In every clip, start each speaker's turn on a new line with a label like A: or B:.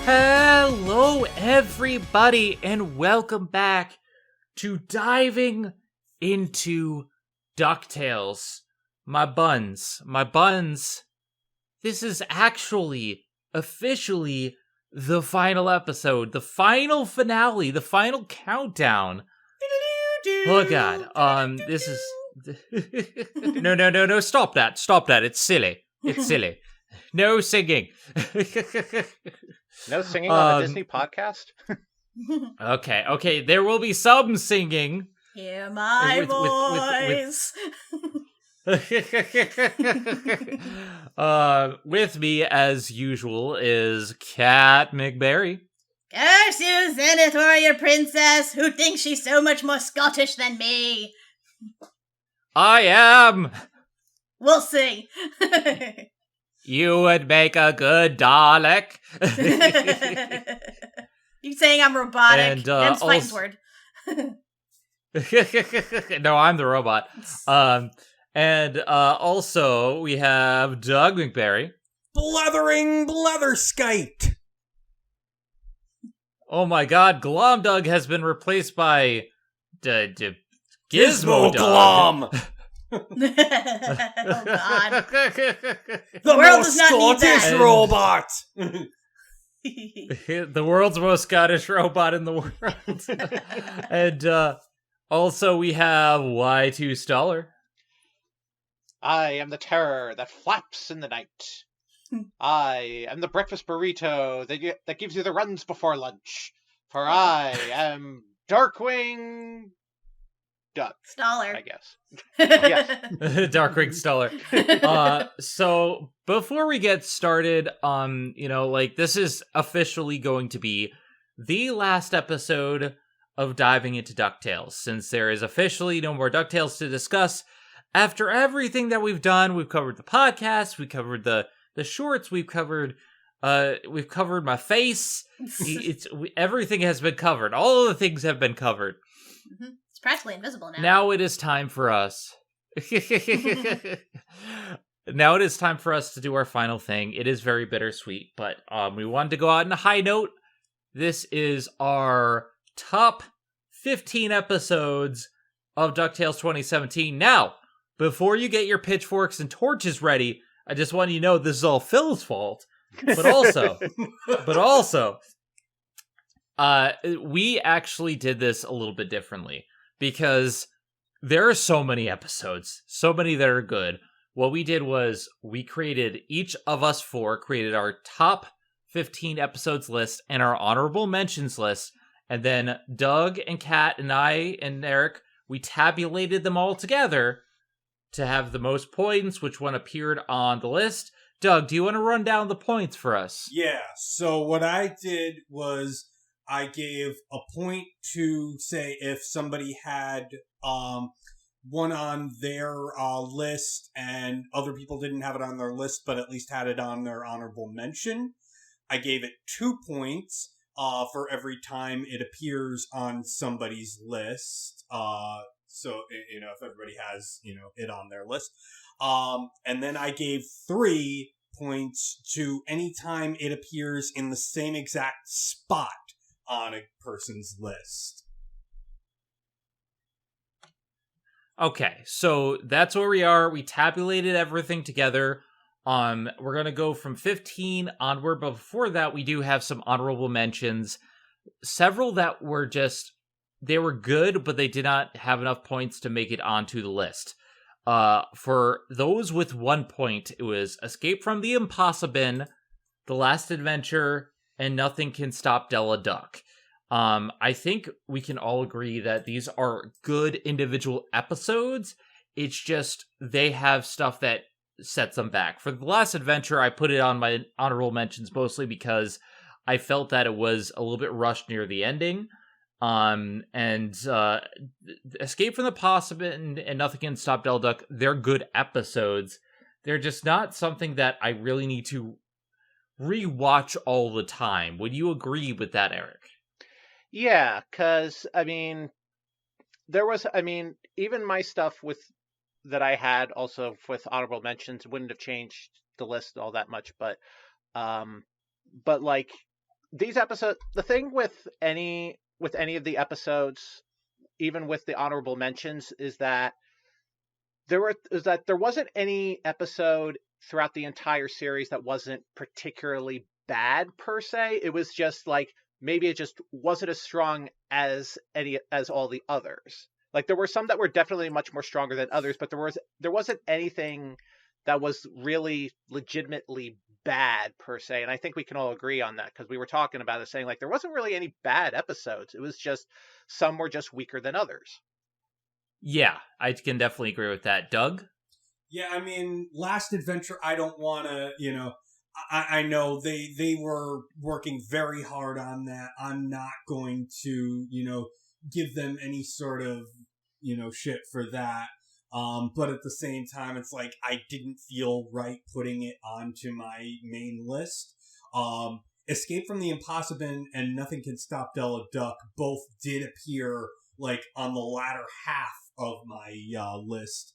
A: Hello, everybody, and welcome back to Diving Into DuckTales. My buns, this is actually, officially, the final episode, the final finale, the final countdown. Oh god, this is... No, stop that, it's silly. No singing.
B: No singing on a Disney podcast?
A: Okay, there will be some singing.
C: Hear my voice.
A: With me, as usual, is Cat McBerry.
C: Curse you, Zenith warrior princess, who thinks she's so much more Scottish than me.
A: I am.
C: We'll see.
A: You would make a good Dalek.
C: You saying I'm robotic?
A: And,
C: Them's Fighting's word.
A: No, I'm the robot. And also we have Doug McBerry.
D: Blethering Bletherskite.
A: Oh my god, Glom Doug has been replaced by Gizmo Doug.
D: Glom.
C: Oh god.
D: The
C: world
D: most
C: does not need
D: Scottish
C: that.
D: robot.
A: The world's most Scottish robot in the world. And also we have Y2 Staller.
B: I am the terror that flaps in the night. I am the breakfast burrito that gives you the runs before lunch. For I am Darkwing Duck,
C: Staller.
B: I guess. Yes.
A: Darkwing Staller. So before we get started, this is officially going to be the last episode of Diving Into DuckTales, since there is officially no more DuckTales to discuss. After everything that we've done, we've covered the podcast, we covered the shorts, we've covered my face. Everything has been covered. All of the things have been covered.
C: Mm-hmm. It's practically invisible now.
A: Now it is time for us. Now it is time for us to do our final thing. It is very bittersweet, but we wanted to go out on a high note. This is our top 15 episodes of DuckTales 2017. Now, before you get your pitchforks and torches ready, I just want you to know this is all Phil's fault. But also, we actually did this a little bit differently because there are so many episodes, so many that are good. What we did was each of us four created our top 15 episodes list and our honorable mentions list. And then Doug and Kat and I and Eric, we tabulated them all together to have the most points, which one appeared on the list. Doug, do you want to run down the points for us?
D: Yeah, so what I did was I gave a point to say if somebody had one on their list and other people didn't have it on their list but at least had it on their honorable mention. I gave it 2 points for every time it appears on somebody's list. So, if everybody has, it on their list. And then I gave 3 points to any time it appears in the same exact spot on a person's list.
A: Okay, so that's where we are. We tabulated everything together. We're going to go from 15 onward, but before that, we do have some honorable mentions. Several that were they were good, but they did not have enough points to make it onto the list. For those with 1 point, it was Escape from the Impossibin, The Last Adventure, and Nothing Can Stop Della Duck. I think we can all agree that these are good individual episodes. It's just they have stuff that sets them back. For The Last Adventure, I put it on my honorable mentions mostly because I felt that it was a little bit rushed near the ending. Escape from the Impossibin and Nothing Can Stop Della Duck, they're good episodes. They're just not something that I really need to rewatch all the time. Would you agree with that, Eric?
B: Yeah, because, even my stuff that I had also with honorable mentions wouldn't have changed the list all that much, but these episodes, the thing with any of the episodes, even with the honorable mentions, is that there wasn't any episode throughout the entire series that wasn't particularly bad per se. It was just like maybe it just wasn't as strong as all the others. Like there were some that were definitely much more stronger than others, but there wasn't anything that was really legitimately bad per se. And I think we can all agree on that because we were talking about it, saying like there wasn't really any bad episodes. It was just some were just weaker than others.
A: Yeah, I can definitely agree with that. Doug?
D: Yeah, I mean, Last Adventure, I don't want to, I know they were working very hard on that. I'm not going to, give them any sort of, shit for that. But at the same time, it's like I didn't feel right putting it onto my main list. Escape from the Impossible and Nothing Can Stop Della Duck both did appear like on the latter half of my list,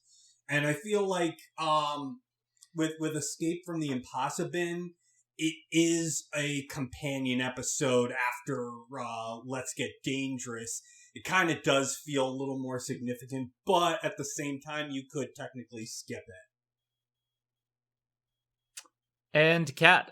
D: and I feel like with Escape from the Impossible, it is a companion episode after Let's Get Dangerous. It kind of does feel a little more significant, but at the same time, you could technically skip it.
A: And Kat?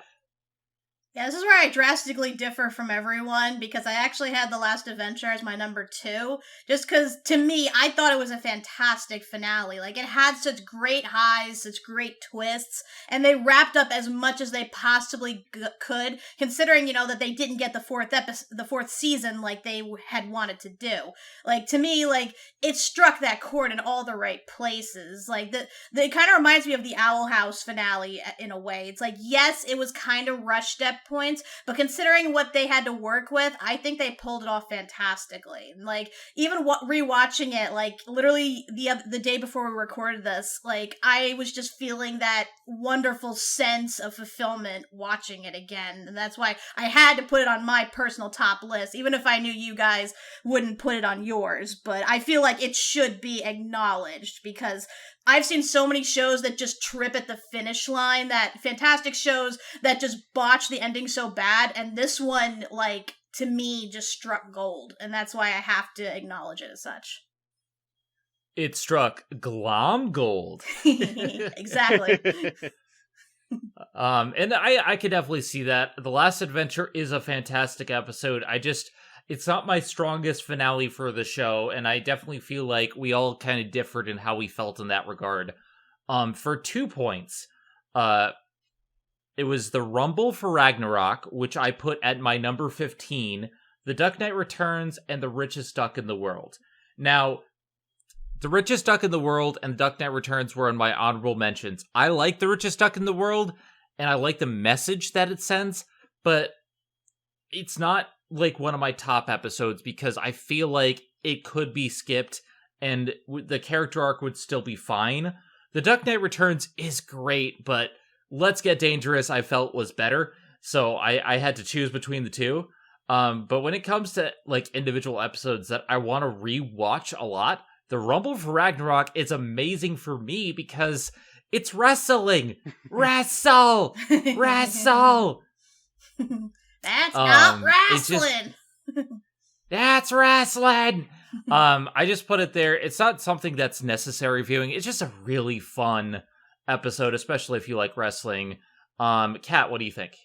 C: Yeah, this is where I drastically differ from everyone because I actually had The Last Adventure as my number 2. Just because, to me, I thought it was a fantastic finale. Like, it had such great highs, such great twists, and they wrapped up as much as they possibly could, considering, that they didn't get the fourth season like they had wanted to do. Like, to me, like, it struck that chord in all the right places. Like, it kind of reminds me of the Owl House finale in a way. It's like, yes, it was kind of rushed at points, but considering what they had to work with, I think they pulled it off fantastically. Like, even rewatching it, like, literally the day before we recorded this, like, I was just feeling that wonderful sense of fulfillment watching it again, and that's why I had to put it on my personal top list, even if I knew you guys wouldn't put it on yours, but I feel like it should be acknowledged, because I've seen so many shows that just trip at the finish line, that fantastic shows that just botch the ending so bad, and this one, like, to me, just struck gold, and that's why I have to acknowledge it as such.
A: It struck glom gold.
C: Exactly.
A: And I could definitely see that. The Last Adventure is a fantastic episode. It's not my strongest finale for the show, and I definitely feel like we all kind of differed in how we felt in that regard. For 2 points, it was the Rumble for Ragnarok, which I put at my number 15, The Duck Knight Returns, and The Richest Duck in the World. Now, The Richest Duck in the World and Duck Knight Returns were in my honorable mentions. I like The Richest Duck in the World, and I like the message that it sends, but it's not like one of my top episodes because I feel like it could be skipped and the character arc would still be fine. The Duck Knight Returns is great, but Let's Get Dangerous I felt was better, so I had to choose between the two. But when it comes to like individual episodes that I want to rewatch a lot, the Rumble for Ragnarok is amazing for me because it's wrestling. Wrestle! Wrestle!
C: That's not wrestling!
A: That's wrestling! I just put it there. It's not something that's necessary viewing. It's just a really fun episode, especially if you like wrestling. Kat, what do you think?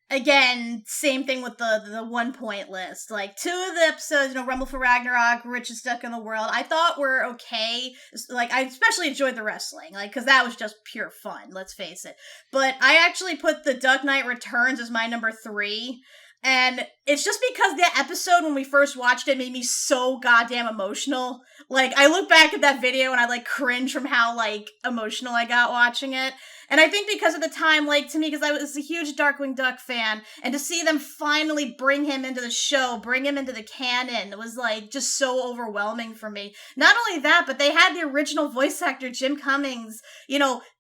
C: Again, same thing with the 1 point list. Like, 2 of the episodes, Rumble for Ragnarok, Richest Duck in the World, I thought were okay. Like, I especially enjoyed the wrestling, like, because that was just pure fun, let's face it. But I actually put the Duck Knight Returns as my number 3. And it's just because the episode, when we first watched it, made me so goddamn emotional. Like, I look back at that video and I, like, cringe from how, like, emotional I got watching it. And I think because of the time, like, to me, because I was a huge Darkwing Duck fan, and to see them finally bring him into the show, bring him into the canon, was, like, just so overwhelming for me. Not only that, but they had the original voice actor, Jim Cummings,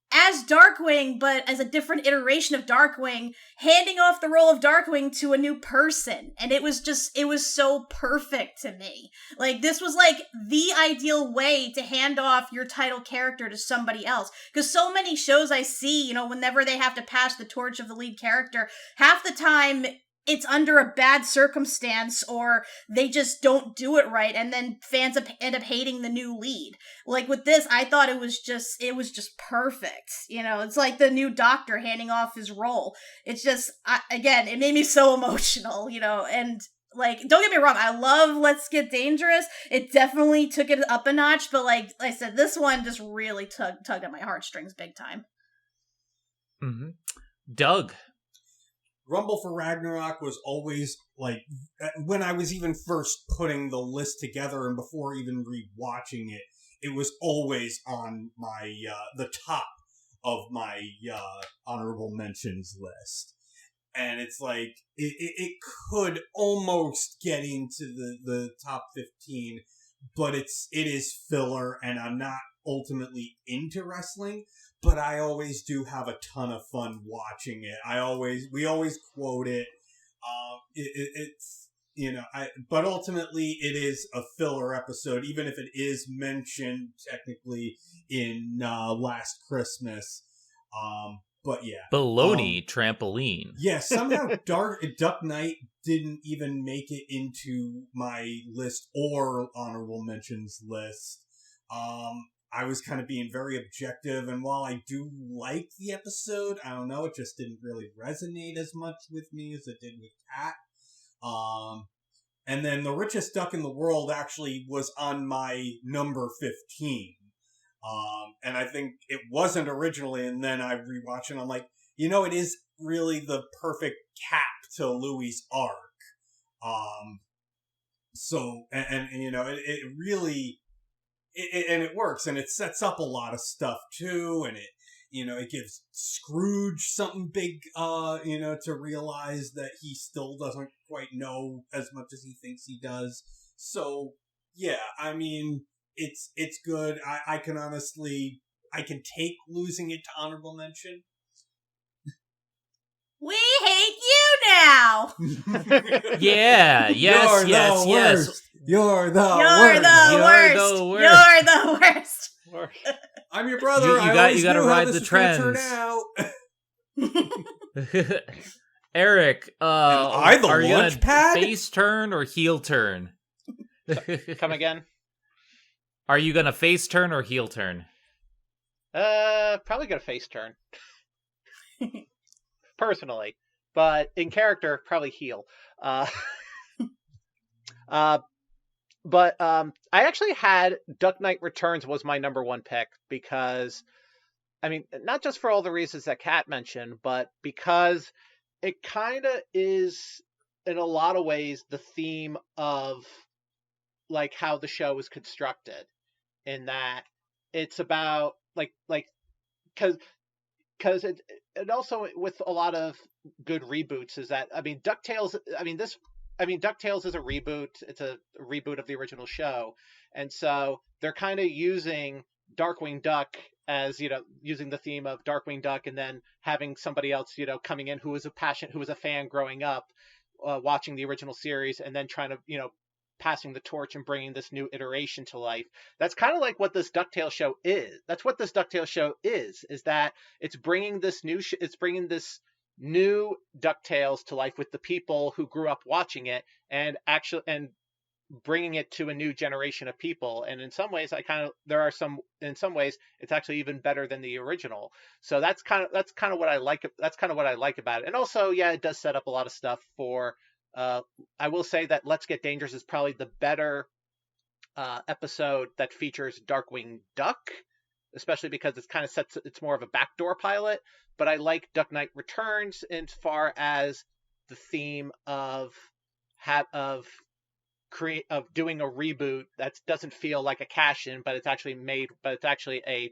C: as Darkwing, but as a different iteration of Darkwing, handing off the role of Darkwing to a new person. And it was so perfect to me. Like, this was like the ideal way to hand off your title character to somebody else. Because so many shows I see, whenever they have to pass the torch of the lead character, half the time it's under a bad circumstance or they just don't do it right, and then fans end up hating the new lead. Like with this, I thought it was just perfect. You know, it's like the new Doctor handing off his role. It's just, again, it made me so emotional, you know, and like, don't get me wrong, I love Let's Get Dangerous. It definitely took it up a notch, but like I said, this one just really tugged at my heartstrings big time.
A: Mm-hmm. Doug.
D: Rumble for Ragnarok was always, like, when I was even first putting the list together and before even rewatching it, it was always on my, the top of my honorable mentions list. And it's like, it could almost get into the top 15, but it is filler, and I'm not ultimately into wrestling, but I always do have a ton of fun watching it. We always quote it. It's, you know, but ultimately it is a filler episode, even if it is mentioned technically in Last Christmas. But yeah.
A: Baloney trampoline.
D: Yeah, somehow Duck Knight didn't even make it into my list or honorable mentions list. I was kind of being very objective, and while I do like the episode, I don't know, it just didn't really resonate as much with me as it did with Kat. And then The Richest Duck in the World actually was on my number 15. And I think it wasn't originally, and then I rewatched it and I'm like, you know, it is really the perfect cap to Louis' arc. So, and you know, it really, and it works, and it sets up a lot of stuff too, and it, you know, it gives Scrooge something big, you know, to realize that he still doesn't quite know as much as he thinks he does. So, yeah, I mean, it's good. I can honestly, I can take losing it to honorable mention.
C: We hate you now!
A: Yeah, yes, yes.
D: You're the
C: worst!
D: I'm your brother.
A: You gotta ride the trends. Eric,
D: am I the
A: are you
D: launch
A: gonna
D: pad?
A: face turn or heel turn?
B: Come again?
A: Are you gonna face turn or heel turn?
B: Probably gonna face turn. Personally, but in character, probably heel. But I actually had Duck Knight Returns was my number one pick because, I mean, not just for all the reasons that Kat mentioned, but because it kind of is, in a lot of ways, the theme of like how the show is constructed, in that it's about because it also, with a lot of good reboots, is that, I mean, DuckTales, DuckTales is a reboot. It's a reboot of the original show. And so they're kind of using Darkwing Duck as, you know, using the theme of Darkwing Duck, and then having somebody else, you know, coming in who was a fan growing up, watching the original series, and then trying to, you know, passing the torch and bringing this new iteration to life. That's kind of like what this DuckTales show is. That's what this DuckTales show is that it's bringing this new DuckTales to life with the people who grew up watching it, and bringing it to a new generation of people. And in some ways, in some ways it's actually even better than the original. So that's kind of what I like. That's kind of what I like about it. And also, yeah, it does set up a lot of stuff for, I will say that Let's Get Dangerous is probably the better episode that features Darkwing Duck, especially because it's more of a backdoor pilot. But I like Duck Knight Returns as far as the theme of doing a reboot that doesn't feel like a cash in, but it's actually a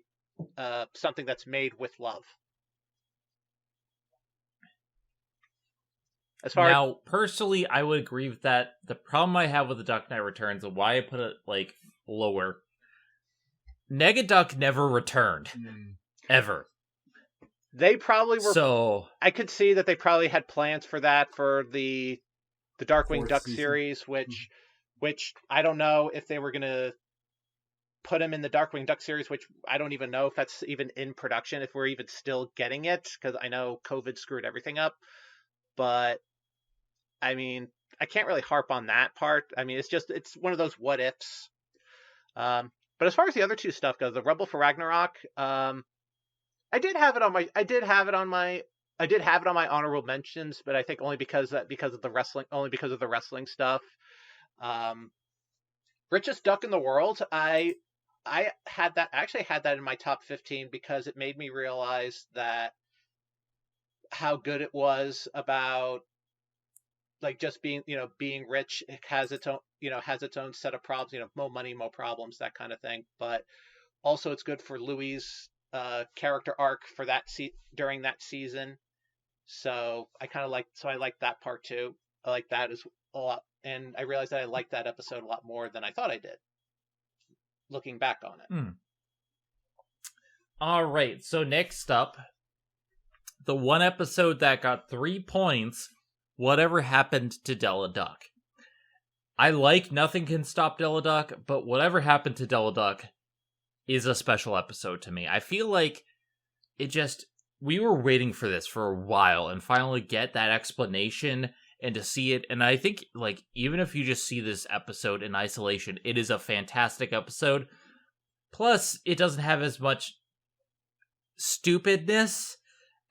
B: something that's made with love.
A: Now, personally, I would agree with that. The problem I have with the Duck Knight Returns, and why I put it like lower, Negaduck never returned, ever.
B: They probably were.
A: So
B: I could see that they probably had plans for that for the Darkwing Duck series, which I don't know if they were gonna put him in the Darkwing Duck series, which I don't even know if that's even in production, if we're even still getting it, because I know COVID screwed everything up. But I mean, I can't really harp on that part. I mean, it's one of those what ifs. But as far as the other two stuff goes, the Rebel for Ragnarok, I did have it on my honorable mentions, but I think only because of the wrestling stuff. Richest Duck in the World, I actually had that in my top 15 because it made me realize that how good it was about like just being rich. It has its own set of problems, more money, more problems, that kind of thing. But also it's good for Louis' character arc for during that season. So I like that part too. I like that as a lot, and I realized that I liked that episode a lot more than I thought I did, looking back on it.
A: All right, so next up, the one episode that got 3 points, Whatever Happened to Della Duck. I like Nothing Can Stop Della Duck, but Whatever Happened to Della Duck is a special episode to me. I feel like we were waiting for this for a while and finally get that explanation and to see it. And I think, like, even if you just see this episode in isolation, it is a fantastic episode. Plus, it doesn't have as much stupidness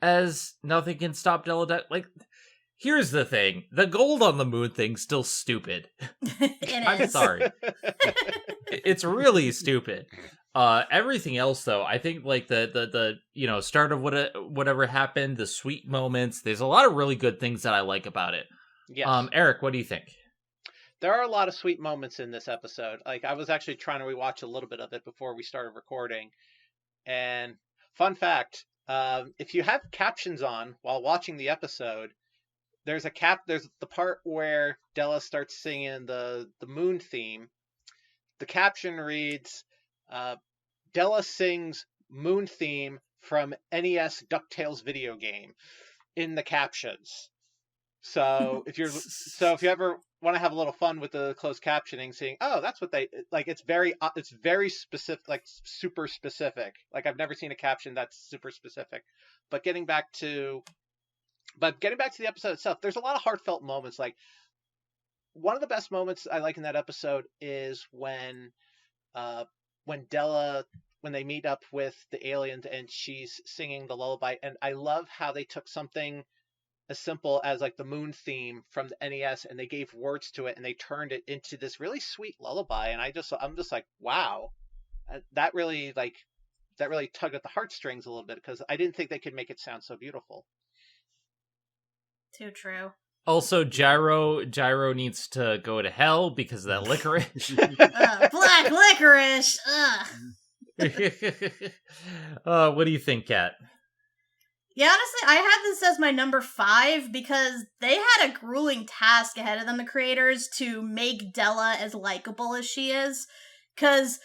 A: as Nothing Can Stop Della Duck. Like, here's the thing. The gold on the moon thing's still stupid. I'm sorry. It's really stupid. Everything else, though, I think, like, the start of Whatever Happened, the sweet moments, there's a lot of really good things that I like about it.
B: Yes.
A: Eric, what do you think?
B: There are a lot of sweet moments in this episode. Like, I was actually trying to rewatch a little bit of it before we started recording. And fun fact, if you have captions on while watching the episode, there's the part where Della starts singing the moon theme. The caption reads, Della sings moon theme from NES DuckTales video game in the captions. So if you ever want to have a little fun with the closed captioning, seeing, oh, that's what they like. It's very specific, like super specific. Like I've never seen a caption that's super specific. But getting back to the episode itself, there's a lot of heartfelt moments. Like one of the best moments I like in that episode is when they meet up with the aliens and she's singing the lullaby. And I love how they took something as simple as like the moon theme from the NES and they gave words to it and they turned it into this really sweet lullaby. And I'm just like, wow, that really tugged at the heartstrings a little bit because I didn't think they could make it sound so beautiful.
C: Too true.
A: Also, Gyro needs to go to hell because of that licorice.
C: Black licorice! Ugh.
A: What do you think, Kat?
C: Yeah, honestly, I had this as my number 5 because they had a grueling task ahead of them, the creators, to make Della as likable as she is. Because,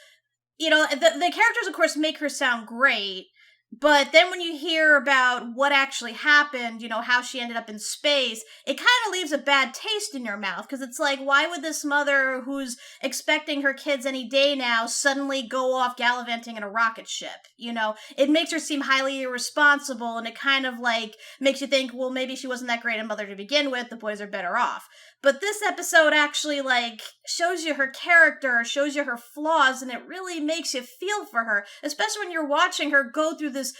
C: the characters, of course, make her sound great. But then when you hear about what actually happened, how she ended up in space, it kind of leaves a bad taste in your mouth. Because it's like, why would this mother who's expecting her kids any day now suddenly go off gallivanting in a rocket ship? It makes her seem highly irresponsible, and it kind of like makes you think, well, maybe she wasn't that great a mother to begin with. The boys are better off. But this episode actually, like, shows you her character, shows you her flaws, and it really makes you feel for her, especially when you're watching her go through this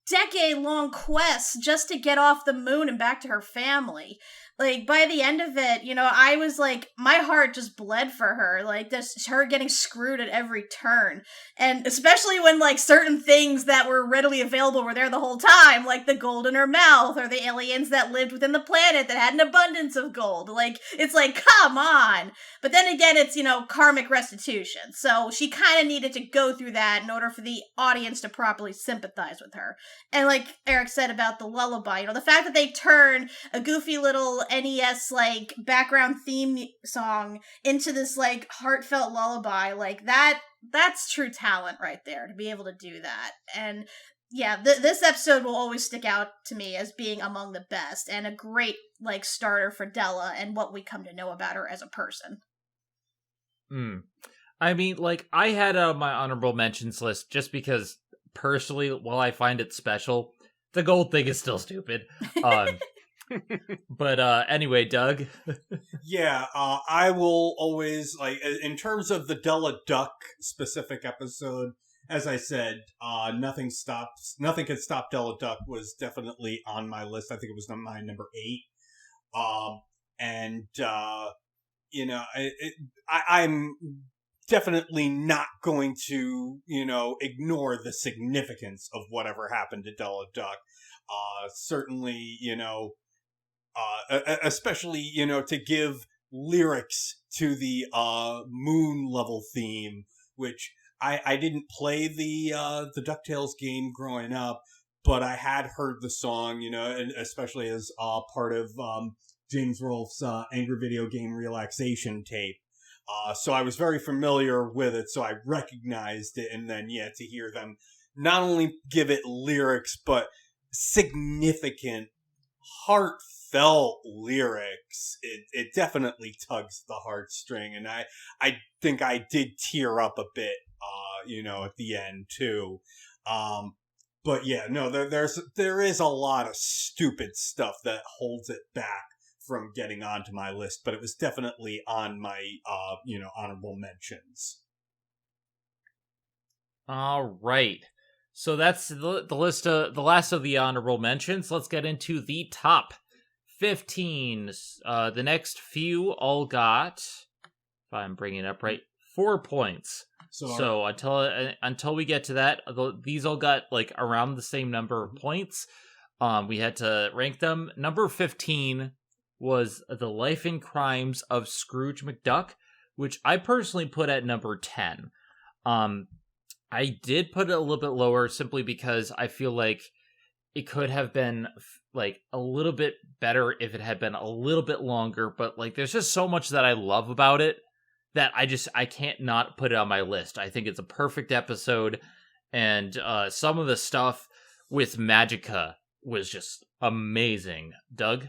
C: decade-long quest just to get off the moon and back to her family. Like, by the end of it, I was like, my heart just bled for her. Like, her getting screwed at every turn. And especially when, like, certain things that were readily available were there the whole time, like the gold in her mouth, or the aliens that lived within the planet that had an abundance of gold. Like, it's like, come on! But then again, it's, karmic restitution. So she kind of needed to go through that in order for the audience to properly sympathize with her. And like Eric said about the lullaby, the fact that they turn a goofy little NES like background theme song into this like heartfelt lullaby, like that's true talent right there, to be able to do that. And yeah, this episode will always stick out to me as being among the best and a great like starter for Della and what we come to know about her as a person.
A: I mean, like, I had my honorable mentions list just because personally, while I find it special, the gold thing is still stupid. But anyway, Doug.
D: Yeah, I will always like in terms of the Della Duck specific episode. As I said, nothing can stop Della Duck was definitely on my list. I think it was my number 8. Um, and I'm definitely not going to ignore the significance of whatever happened to Della Duck. Certainly, especially to give lyrics to the moon level theme, which I didn't play the DuckTales game growing up, but I had heard the song, and especially as part of James Rolfe's Angry Video Game Relaxation tape. So I was very familiar with it, so I recognized it, and then to hear them not only give it lyrics but significant, heartfelt lyrics, it definitely tugs the heartstring, and I think I did tear up a bit, at the end too. But no, there is a lot of stupid stuff that holds it back from getting onto my list, but it was definitely on my honorable mentions.
A: All right. So that's the list of the last of the honorable mentions. Let's get into the top 15. The next few all got, if I'm bringing it up right, 4 points. So until we get to that, these all got like around the same number of points. We had to rank them. Number 15 was The Life and Crimes of Scrooge McDuck, which I personally put at number 10. I did put it a little bit lower simply because I feel like it could have been like a little bit better if it had been a little bit longer, but like there's just so much that I love about it that I can't not put it on my list. I think it's a perfect episode, and some of the stuff with Magica was just amazing. Doug?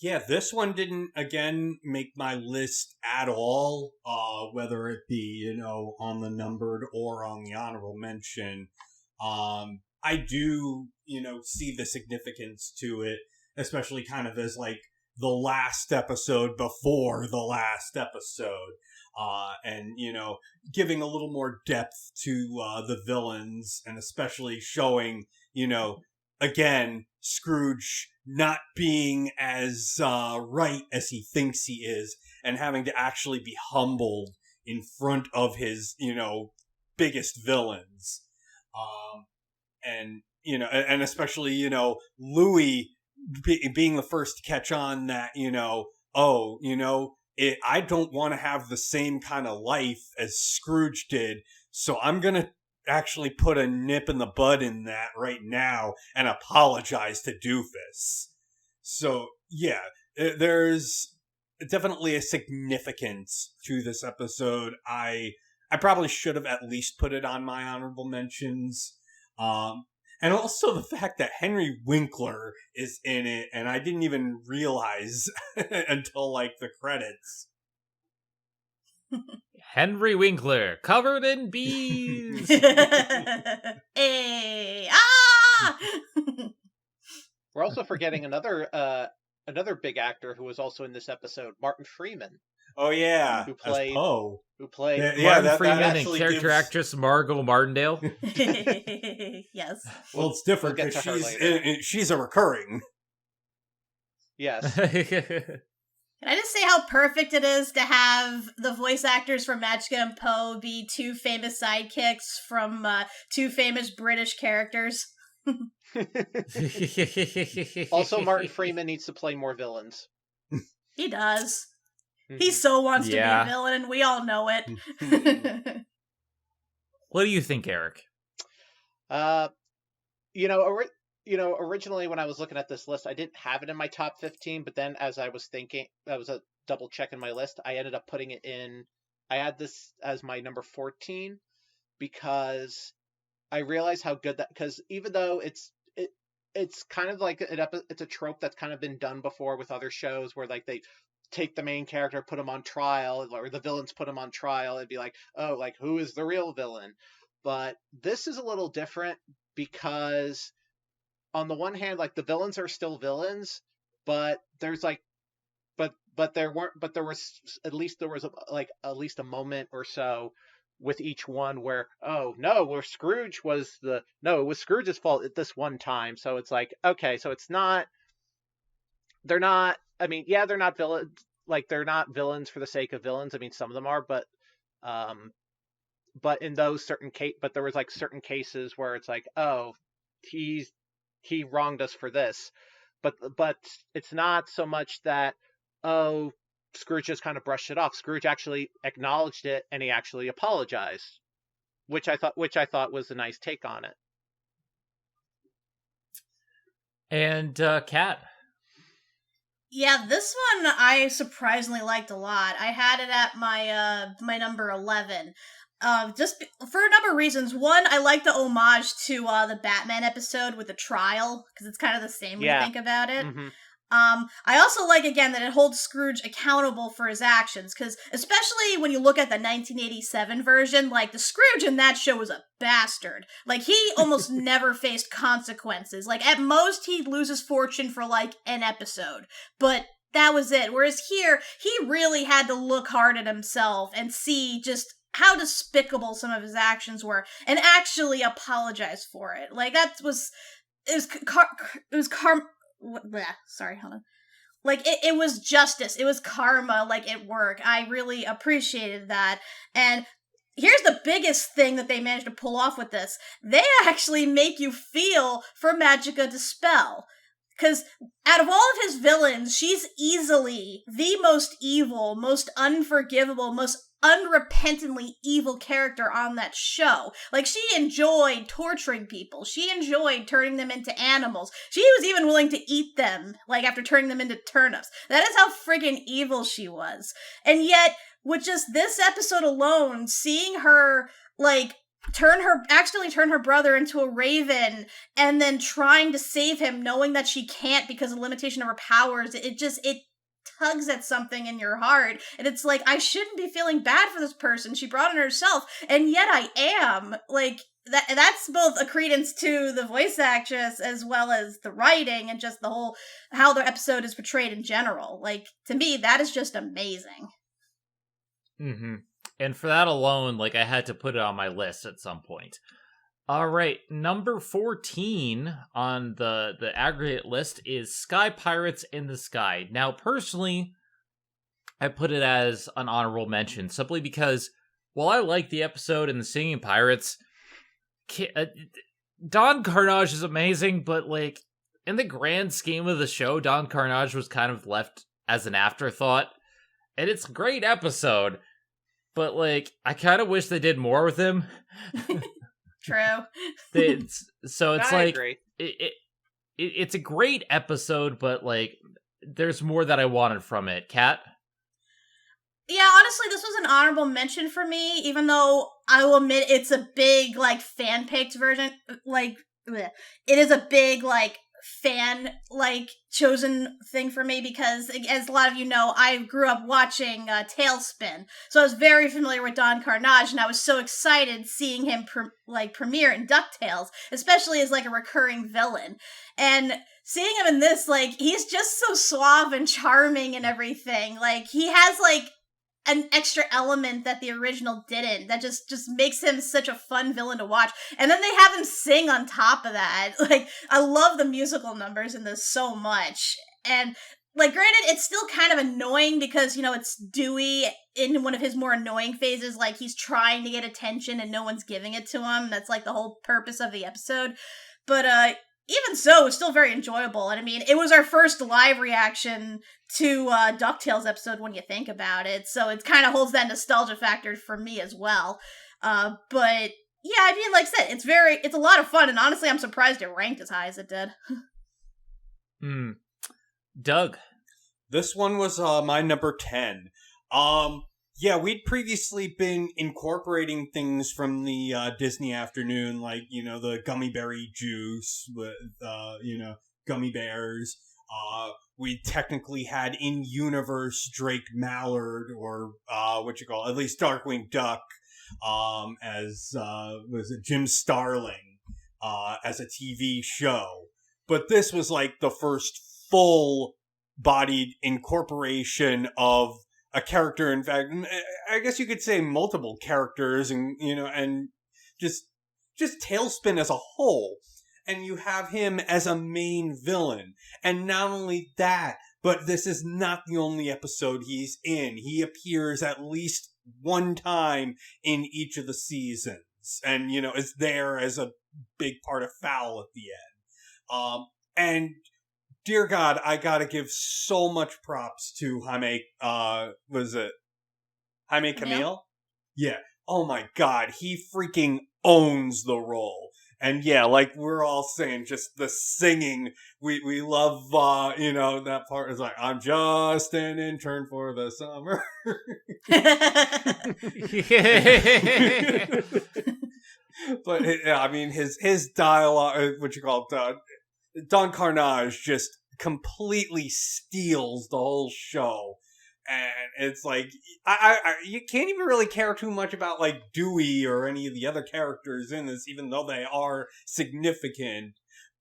D: Yeah, this one didn't, again, make my list at all, whether it be, on the numbered or on the honorable mention. I do, see the significance to it, especially kind of as, like, the last episode before the last episode. And, giving a little more depth to the villains, and especially showing, again, Scrooge not being as right as he thinks he is, and having to actually be humbled in front of his, biggest villains. And especially, Louis being the first to catch on that, I don't want to have the same kind of life as Scrooge did, so I'm going to actually put a nip in the bud in that right now and apologize to Doofus. So, there's definitely a significance to this episode. I probably should have at least put it on my honorable mentions. And also the fact that Henry Winkler is in it, and I didn't even realize until, like, the credits.
A: Henry Winkler, covered in bees!
C: Hey! Ah!
B: We're also forgetting another big actor who was also in this episode, Martin Freeman.
D: Oh yeah,
B: who played
D: Poe.
A: Martin Freeman and character actress Margot Martindale.
C: Yes.
D: Well, it's different because she's a recurring.
B: Yes.
C: Can I just say how perfect it is to have the voice actors from Magica and Poe be two famous sidekicks from two famous British characters?
B: Also, Martin Freeman needs to play more villains.
C: He does. He so wants to be a villain, and we all know it.
A: What do you think, Eric?
B: Originally when I was looking at this list, I didn't have it in my top 15, but then as I was thinking, I was double checking my list, I ended up putting it in. I had this as my number 14 because I realized how good that, because even though it's kind of like it's a trope that's kind of been done before with other shows where like they take the main character, put him on trial, or the villains put him on trial, and be like, oh, like who is the real villain? But this is a little different because on the one hand, like the villains are still villains, but there's like, but there weren't, but there was at least like at least a moment or so with each one where, oh no, where Scrooge was no, it was Scrooge's fault at this one time. So it's like, okay, so it's not, they're not, I mean, yeah, they're not villains, like they're not villains for the sake of villains. I mean, some of them are, um, but in those but there was like certain cases where it's like, oh, he wronged us for this, but it's not so much that, oh, Scrooge just kind of brushed it off. Scrooge actually acknowledged it and he actually apologized, which I thought was a nice take on it.
A: And Kat.
C: Yeah, this one I surprisingly liked a lot. I had it at my number 11. Just for a number of reasons. One, I like the homage to the Batman episode with the trial, because it's kind of the same when you think about it.
B: Mm-hmm.
C: I also like, again, that it holds Scrooge accountable for his actions, because especially when you look at the 1987 version, like, the Scrooge in that show was a bastard. Like, he almost never faced consequences. Like, at most, he'd lose his fortune for, like, an episode. But that was it. Whereas here, he really had to look hard at himself and see just how despicable some of his actions were, and actually apologize for it. Like, sorry, hold on. Like, it was justice. It was karma, like, at work. I really appreciated that. And here's the biggest thing that they managed to pull off with this. They actually make you feel for Magica De Spell. Because out of all of his villains, she's easily the most evil, most unforgivable, most unrepentantly evil character on that show. Like, she enjoyed torturing people. She enjoyed turning them into animals. She was even willing to eat them, like, after turning them into turnips. That is how friggin' evil she was. And yet, with just this episode alone, seeing her, like, accidentally turn her brother into a raven, and then trying to save him, knowing that she can't because of the limitation of her powers, it tugs at something in your heart, and it's like, I shouldn't be feeling bad for this person. She brought it herself, and yet I am. Like, that's both a credence to the voice actress as well as the writing and just the whole, how the episode is portrayed in general. Like, to me, that is just amazing.
A: Mm-hmm. And for that alone, like, I had to put it on my list at some point. All right, number 14 on the aggregate list is Sky Pirates in the Sky. Now, personally, I put it as an honorable mention, simply because, while I like the episode and the singing pirates, Don Carnage is amazing, but, like, in the grand scheme of the show, Don Carnage was kind of left as an afterthought. And it's a great episode, but, like, I kind of wish they did more with him.
C: True.
A: So it's
B: I
A: like,
B: agree.
A: It's a great episode, but, like, there's more that I wanted from it. Kat?
C: Yeah, honestly, this was an honorable mention for me, even though I will admit it's a big, like, fan-picked version. Like, bleh. It is a big, like, fan, like, chosen thing for me, because, as a lot of you know, I grew up watching Tailspin, so I was very familiar with Don Carnage, and I was so excited seeing him premiere in DuckTales, especially as, like, a recurring villain. And seeing him in this, like, he's just so suave and charming and everything. Like, he has, like, an extra element that the original didn't, that just makes him such a fun villain to watch. And then they have him sing on top of that. Like, I love the musical numbers in this so much. And, like, granted, it's still kind of annoying because, you know, it's Dewey in one of his more annoying phases. Like, he's trying to get attention and no one's giving it to him. That's, like, the whole purpose of the episode. But, even so, it's still very enjoyable. And I mean, it was our first live reaction to DuckTales episode when you think about it. So it kind of holds that nostalgia factor for me as well. But yeah, I mean, like I said, it's a lot of fun. And honestly, I'm surprised it ranked as high as it did.
A: Doug?
D: This one was my number 10. Yeah, we'd previously been incorporating things from the Disney afternoon, like, you know, the gummy berry juice with, you know, gummy bears. We technically had in-universe Drake Mallard, or at least Darkwing Duck, as was it Jim Starling, as a TV show. But this was like the first full bodied incorporation of a character. In fact, I guess you could say multiple characters, and and just Tailspin as a whole. And you have him as a main villain. And not only that, but this is not the only episode he's in. He appears at least one time in each of the seasons. And, is there as a big part of f.o.w.l at the end. And dear God, I gotta give so much props to Jaime Camille? Yeah. Oh my God, he freaking owns the role. And yeah, like we're all saying, just the singing, we love, that part is like, I'm just an intern for the summer. But his dialogue, what you call it, Don Carnage just completely steals the whole show. And it's like, you can't even really care too much about, like, Dewey or any of the other characters in this, even though they are significant.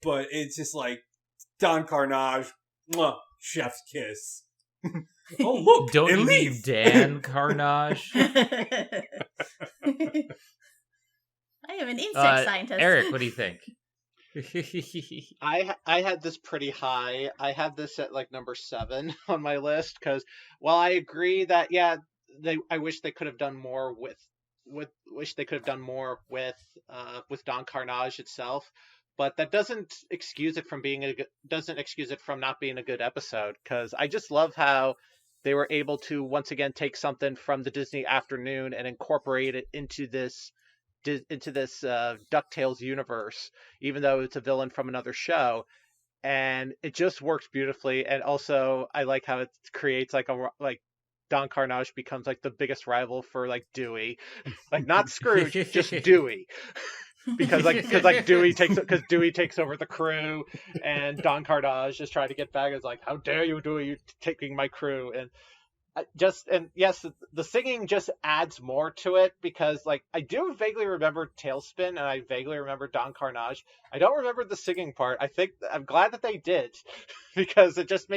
D: But it's just like, Don Carnage, mwah, chef's kiss. Oh, look,
A: don't you
D: Elise.
A: mean Dan Carnage?
C: I am an insect scientist.
A: Eric, what do you think?
B: I had this pretty high. I had this at like number 7 on my list because while I agree that I wish they could have done more with Don Carnage itself, but that doesn't excuse it from not being a good episode, because I just love how they were able to once again take something from the Disney afternoon and incorporate it into this DuckTales universe, even though it's a villain from another show, and it just works beautifully. And also, I like how it creates like Don Carnage becomes like the biggest rival for like Dewey, like not Scrooge, just Dewey, because Dewey takes over the crew, and Don Carnage is trying to get back. It's like, how dare you, Dewey, taking my crew? And yes, the singing just adds more to it, because like I do vaguely remember Tailspin and I vaguely remember Don Carnage. I don't remember the singing part. I'm glad that they did, because it just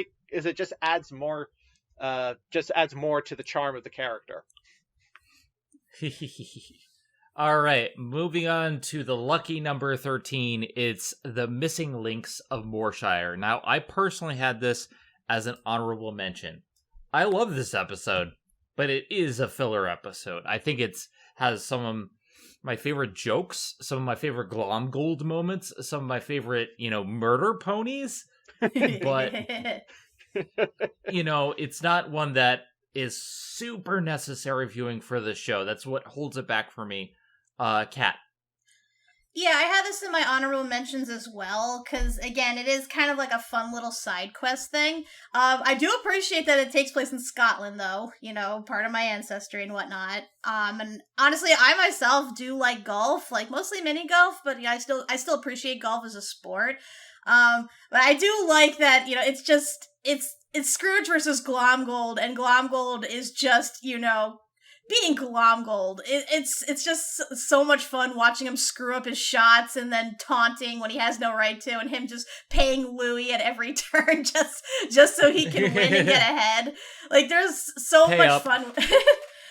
B: adds more to the charm of the character.
A: All right, moving on to the lucky number 13. It's The Missing Links of Moorshire. Now, I personally had this as an honorable mention. I love this episode, but it is a filler episode. I think it has some of my favorite jokes, some of my favorite Glomgold moments, some of my favorite, murder ponies. But, it's not one that is super necessary viewing for the show. That's what holds it back for me. Kat.
C: Yeah, I have this in my honorable mentions as well, because, again, it is kind of like a fun little side quest thing. I do appreciate that it takes place in Scotland, though, part of my ancestry and whatnot. And honestly, I myself do like golf, like mostly mini golf, but I still appreciate golf as a sport. But I do like that, it's Scrooge versus Glomgold, and Glomgold is just, being Glomgold. It's just so much fun watching him screw up his shots and then taunting when he has no right to, and him just paying Louis at every turn just so he can win and get ahead. Like, there's so much fun.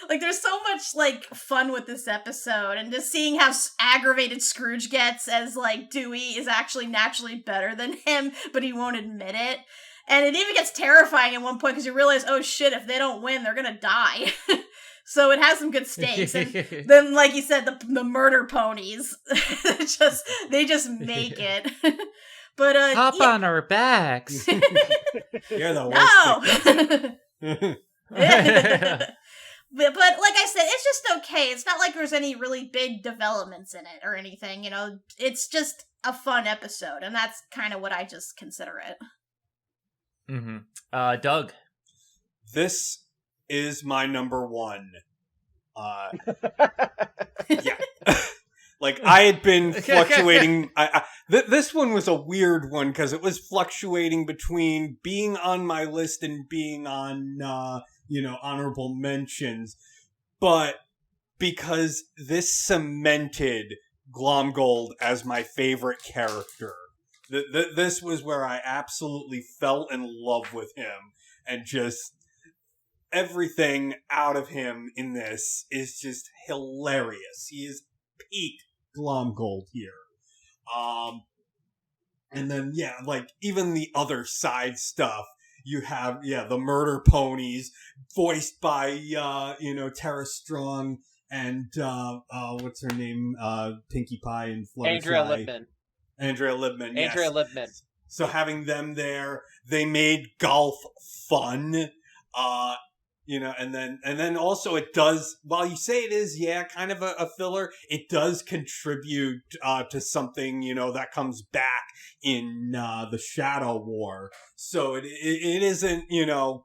C: Like, there's so much, like, fun with this episode, and just seeing how aggravated Scrooge gets as, like, Dewey is actually naturally better than him, but he won't admit it. And it even gets terrifying at one point, because you realize, oh shit, if they don't win, they're gonna die. So it has some good stakes. And then, like you said, the murder ponies, they just make it. But
A: hop on our backs.
D: You're the worst.
C: No. But like I said, it's just okay. It's not like there's any really big developments in it or anything. It's just a fun episode, and that's kind of what I just consider it.
A: Mm-hmm. Doug.
D: This is my number 1. Yeah. Like, I had been fluctuating. This one was a weird one, because it was fluctuating between being on my list and being on, honorable mentions. But because this cemented Glomgold as my favorite character. This was where I absolutely fell in love with him, and just everything out of him in this is just hilarious. He is peak Glomgold here. And then, yeah, like, even the other side stuff, you have, the murder ponies, voiced by, Tara Strong and, what's her name? Pinkie Pie and Fluttershy. Andrea Libman, yes.
B: Andrea Libman.
D: So having them there, they made golf fun. And then also it does, while you say it is, kind of a filler, it does contribute to something, that comes back in the Shadow War. So it isn't,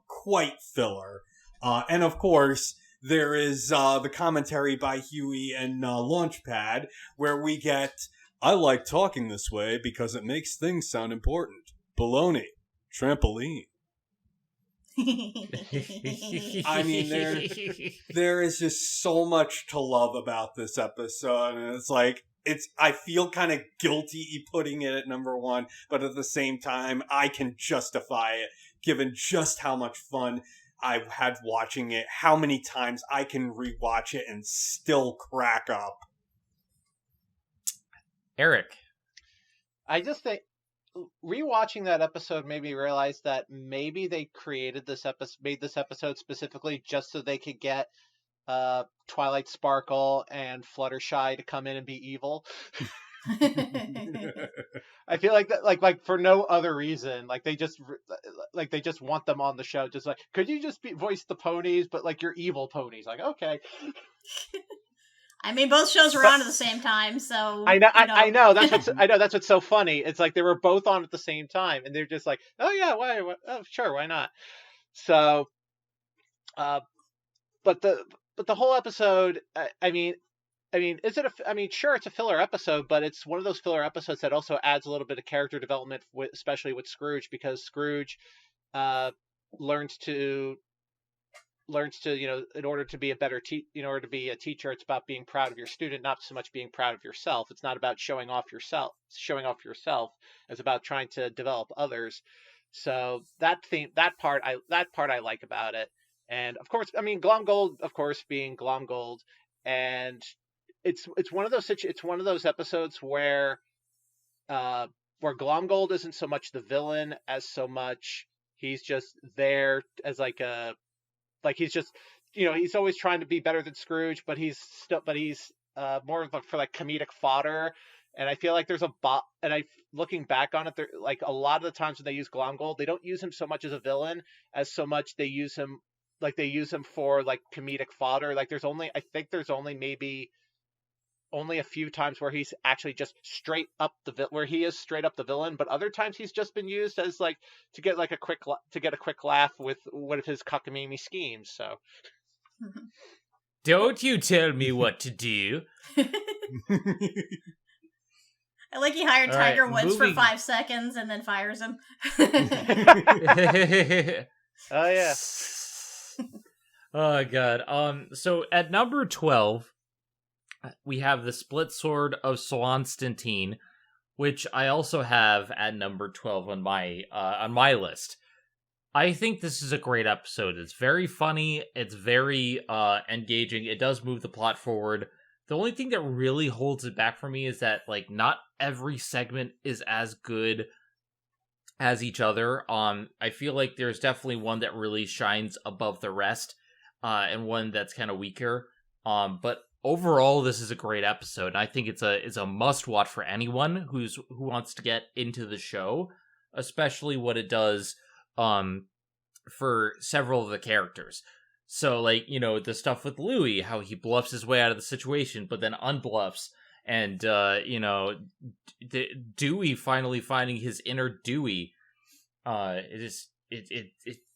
D: quite filler. And of course, there is the commentary by Huey and Launchpad, where we get, I like talking this way because it makes things sound important. Baloney. Trampoline. I mean, there is just so much to love about this episode, and it's like, I feel kind of guilty putting it at number one, but at the same time, I can justify it, given just how much fun I've had watching it, how many times I can rewatch it and still crack up.
A: Eric.
B: I just think rewatching that episode made me realize that maybe they created this made this episode specifically just so they could get Twilight Sparkle and Fluttershy to come in and be evil. I feel like that, like for no other reason. Like they just want them on the show. Just like, could you just voice the ponies, but like you're evil ponies? Like, okay.
C: I mean, both shows were on at the same time, so
B: I know. That's what's so funny. It's like they were both on at the same time, and they're just like, oh yeah, why? Oh sure, why not? So, but the whole episode, I mean, is it sure, it's a filler episode, but it's one of those filler episodes that also adds a little bit of character development, especially with Scrooge, because Scrooge learns to in order to be a better in order to be a teacher, it's about being proud of your student, not so much being proud of yourself. It's not about showing off yourself. It's about trying to develop others. So that part I like about it. And of course, I mean, Glomgold, of course, being Glomgold, and it's one of those episodes where Glomgold isn't so much the villain as so much he's just there as he's just, he's always trying to be better than Scrooge, but he's more of for like comedic fodder. And I feel like there's looking back on it, there, like a lot of the times when they use Glomgold, they don't use him so much as a villain as so much they use him for like comedic fodder. Like there's only a few times where he's actually just straight up the villain, but other times he's just been used as like to get a quick laugh with one of his cockamamie schemes. So
A: don't you tell me what to do.
C: I like he hired Tiger Woods for 5 seconds and then fires him.
B: Oh yeah.
A: Oh god. So at number 12, we have the Split Sword of Swanstantine, which I also have at number 12 on my list. I think this is a great episode. It's very funny. It's very engaging. It does move the plot forward. The only thing that really holds it back for me is that like not every segment is as good as each other. I feel like there's definitely one that really shines above the rest, and one that's kind of weaker. But overall, this is a great episode, and I think it's a must watch for anyone who wants to get into the show, especially what it does for several of the characters. So, like, the stuff with Louis, how he bluffs his way out of the situation, but then unbluffs, and Dewey finally finding his inner Dewey.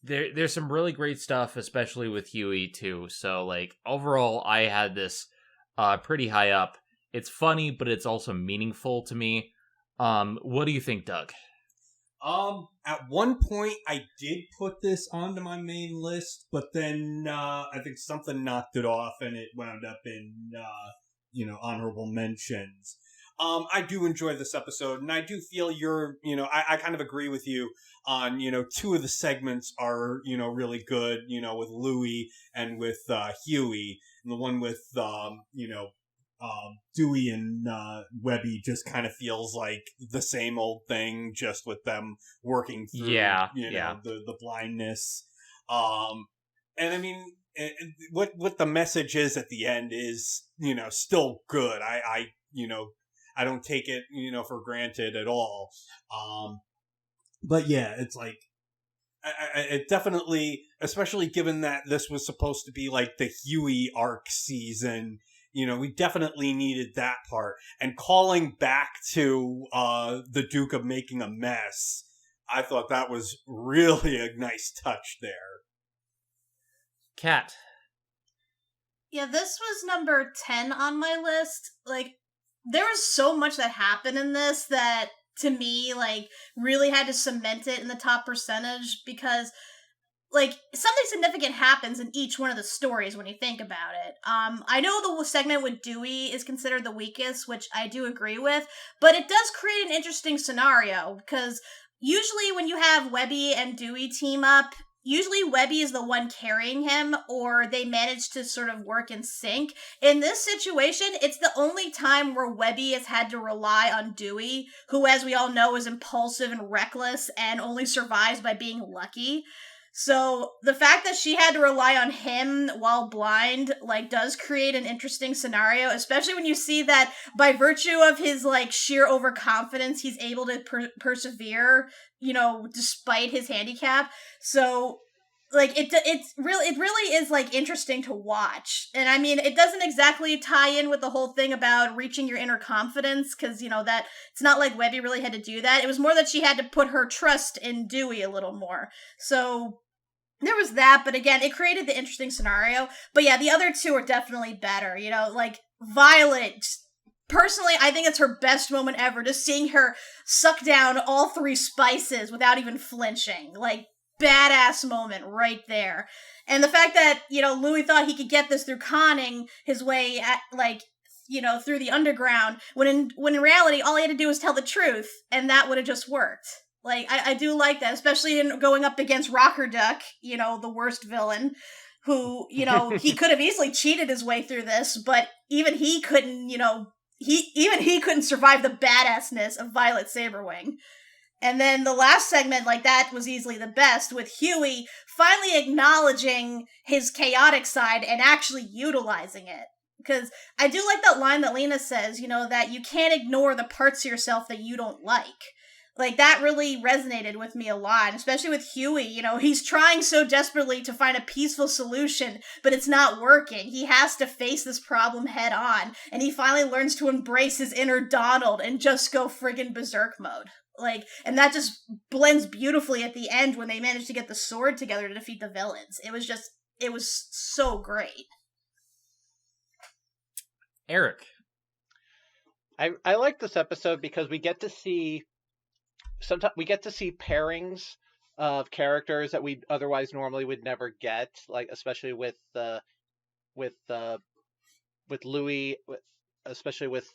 A: There's some really great stuff, especially with Huey too. So, like, overall, I had this pretty high up. It's funny, but it's also meaningful to me. What do you think, Doug?
D: At one point I did put this onto my main list, but then I think something knocked it off and it wound up in honorable mentions. I do enjoy this episode, and I do feel I kind of agree with you on, two of the segments are, really good, with Louie and with Huey, and the one with, Dewey and Webby just kind of feels like the same old thing, just with them working through, the blindness. And I mean, what the message is at the end is, still good. I don't take it, for granted at all. But yeah, it's like, it definitely, especially given that this was supposed to be like the Huey arc season, we definitely needed that part. And calling back to the Duke of making a mess, I thought that was really a nice touch there.
A: Kat.
C: Yeah, this was number 10 on my list. Like, there was so much that happened in this that, to me, like, really had to cement it in the top percentage because, like, something significant happens in each one of the stories when you think about it. I know the segment with Dewey is considered the weakest, which I do agree with, but it does create an interesting scenario because usually when you have Webby and Dewey team up, usually Webby is the one carrying him, or they manage to sort of work in sync. In this situation, it's the only time where Webby has had to rely on Dewey, who, as we all know, is impulsive and reckless and only survives by being lucky. So the fact that she had to rely on him while blind, like, does create an interesting scenario, especially when you see that by virtue of his, like, sheer overconfidence, he's able to persevere, despite his handicap. So, like, it really is, like, interesting to watch. And I mean, it doesn't exactly tie in with the whole thing about reaching your inner confidence, because, that it's not like Webby really had to do that. It was more that she had to put her trust in Dewey a little more. So there was that, but again, it created the interesting scenario. But yeah, the other two are definitely better. Like, Violet, personally, I think it's her best moment ever, just seeing her suck down all 3 spices without even flinching. Like, badass moment right there. And the fact that, Louis thought he could get this through conning his way at, like, through the underground, when in reality, all he had to do was tell the truth, and that would have just worked. Like, I do like that, especially in going up against Rocker Duck, the worst villain, who, he could have easily cheated his way through this, but even he couldn't, he couldn't survive the badassness of Violet Saberwing. And then the last segment, like, that was easily the best, with Huey finally acknowledging his chaotic side and actually utilizing it. Because I do like that line that Lena says, that you can't ignore the parts of yourself that you don't like. Like, that really resonated with me a lot, especially with Huey. He's trying so desperately to find a peaceful solution, but it's not working. He has to face this problem head on, and he finally learns to embrace his inner Donald and just go friggin' berserk mode. Like, and that just blends beautifully at the end when they manage to get the sword together to defeat the villains. It was so great.
A: Eric.
B: I like this episode because we get to see pairings of characters that we otherwise normally would never get, like, especially with Louis, especially with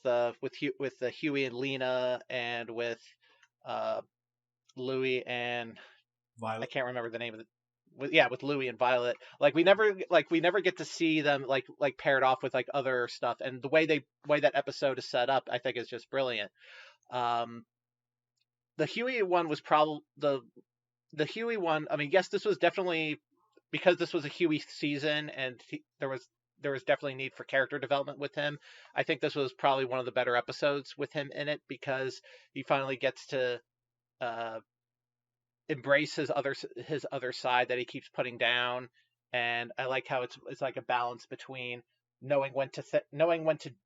B: Huey and Lena, and with Louis and
D: Violet.
B: I can't remember the name of it. With Louis and Violet, like we never get to see them like paired off with like other stuff, and the way that episode is set up, I think, is just brilliant. The Huey one was probably the Huey one. I mean, yes, this was definitely because this was a Huey season, and there was definitely need for character development with him. I think this was probably one of the better episodes with him in it because he finally gets to embrace his other side that he keeps putting down, and I like how it's like a balance between knowing when to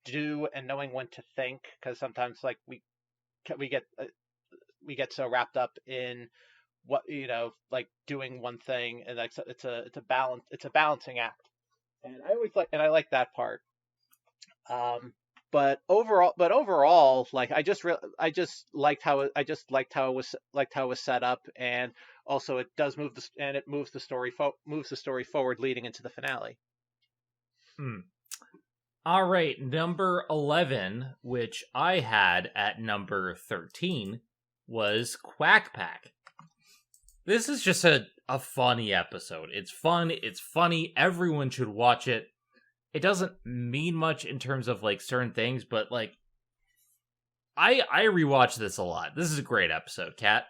B: do and knowing when to think, because sometimes like we get so wrapped up in what like doing one thing, and like it's a balancing act, and I like that part. But overall, like I just liked how it was set up, and also it moves the story forward leading into the finale.
A: All right, number 11, which I had at number 13, was Quack Pack. This is just a funny episode. It's fun, it's funny, everyone should watch it. It doesn't mean much in terms of, like, certain things, but, like, I rewatch this a lot. This is a great episode, Kat.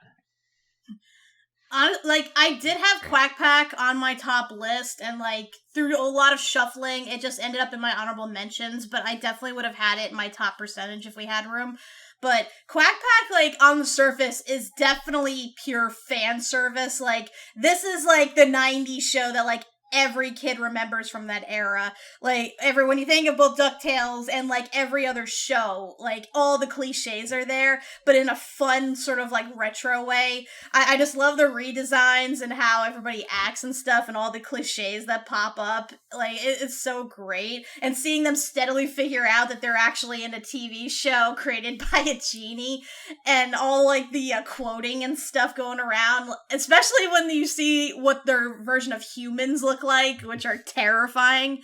C: I did have Quack Pack on my top list, and, like, through a lot of shuffling, it just ended up in my honorable mentions, but I definitely would have had it in my top percentage if we had room. But Quack Pack, like, on the surface, is definitely pure fan service. Like, this is, like, the 90s show that, like, every kid remembers from that era. Like, when you think of both DuckTales and, like, every other show, like, all the cliches are there, but in a fun, sort of, like, retro way. I just love the redesigns and how everybody acts and stuff and all the cliches that pop up. Like, it's so great. And seeing them steadily figure out that they're actually in a TV show created by a genie, and all, like, the quoting and stuff going around, especially when you see what their version of humans look like, which are terrifying.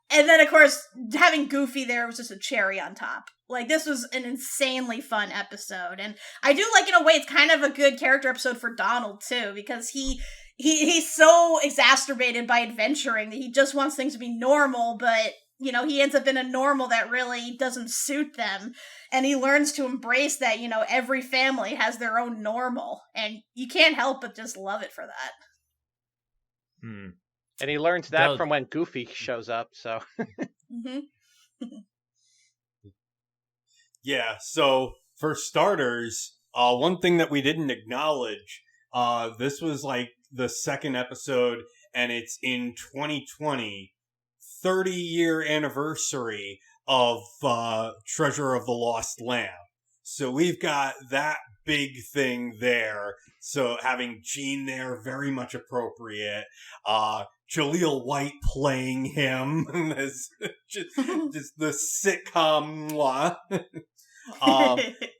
C: And then, of course, having Goofy there was just a cherry on top. Like, this was an insanely fun episode. And I do like, in a way, it's kind of a good character episode for Donald, too, because he's so exacerbated by adventuring that he just wants things to be normal, but, you know, he ends up in a normal that really doesn't suit them. And he learns to embrace that, you know, every family has their own normal. And you can't help but just love it for that.
B: And he learns that from when Goofy shows up, so.
D: Yeah, so for starters, one thing that we didn't acknowledge, this was like the second episode, and it's in 2020, 30-year anniversary of Treasure of the Lost Lamb. So we've got that big thing there. So having Gene there, very much appropriate. Jaleel White playing him as just the sitcom.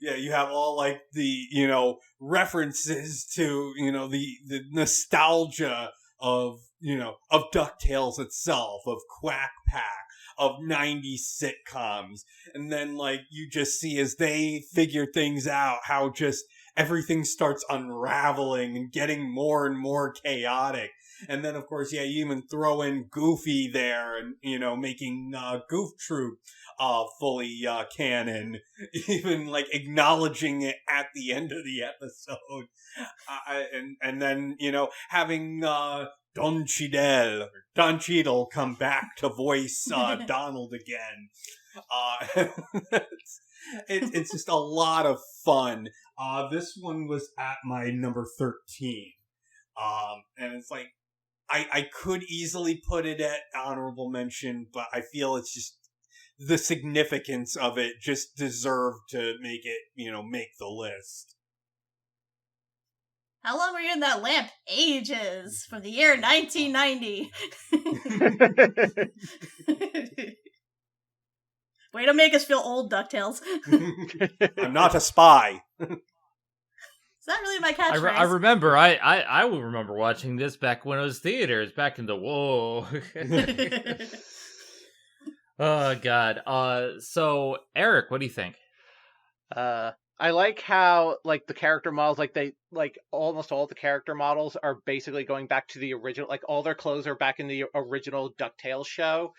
D: Yeah, you have all, like, the, you know, references to, you know, the nostalgia of, you know, of DuckTales itself, of Quack Pack, of 90s sitcoms. And then, like, you just see as they figure things out, how just everything starts unraveling and getting more and more chaotic. And then, of course, yeah, you even throw in Goofy there and, you know, making Goof Troop fully canon, even, like, acknowledging it at the end of the episode. And then, you having Don Cheadle come back to voice Donald again. It's just a lot of fun. This one was at my number 13. And it's like, I could easily put it at honorable mention, but I feel it's just the significance of it just deserved to make it, make the list.
C: How long were you in that lamp? Ages. From the year 1990. Way to make us feel old, DuckTales.
D: I'm not a spy.
C: It's not really my catchphrase.
A: I remember. I will remember watching this back when it was theaters, back in the whoa. Oh God. So Eric, what do you think?
B: I like how, like, the character models, almost all the character models are basically going back to the original. Like, all their clothes are back in the original DuckTales show,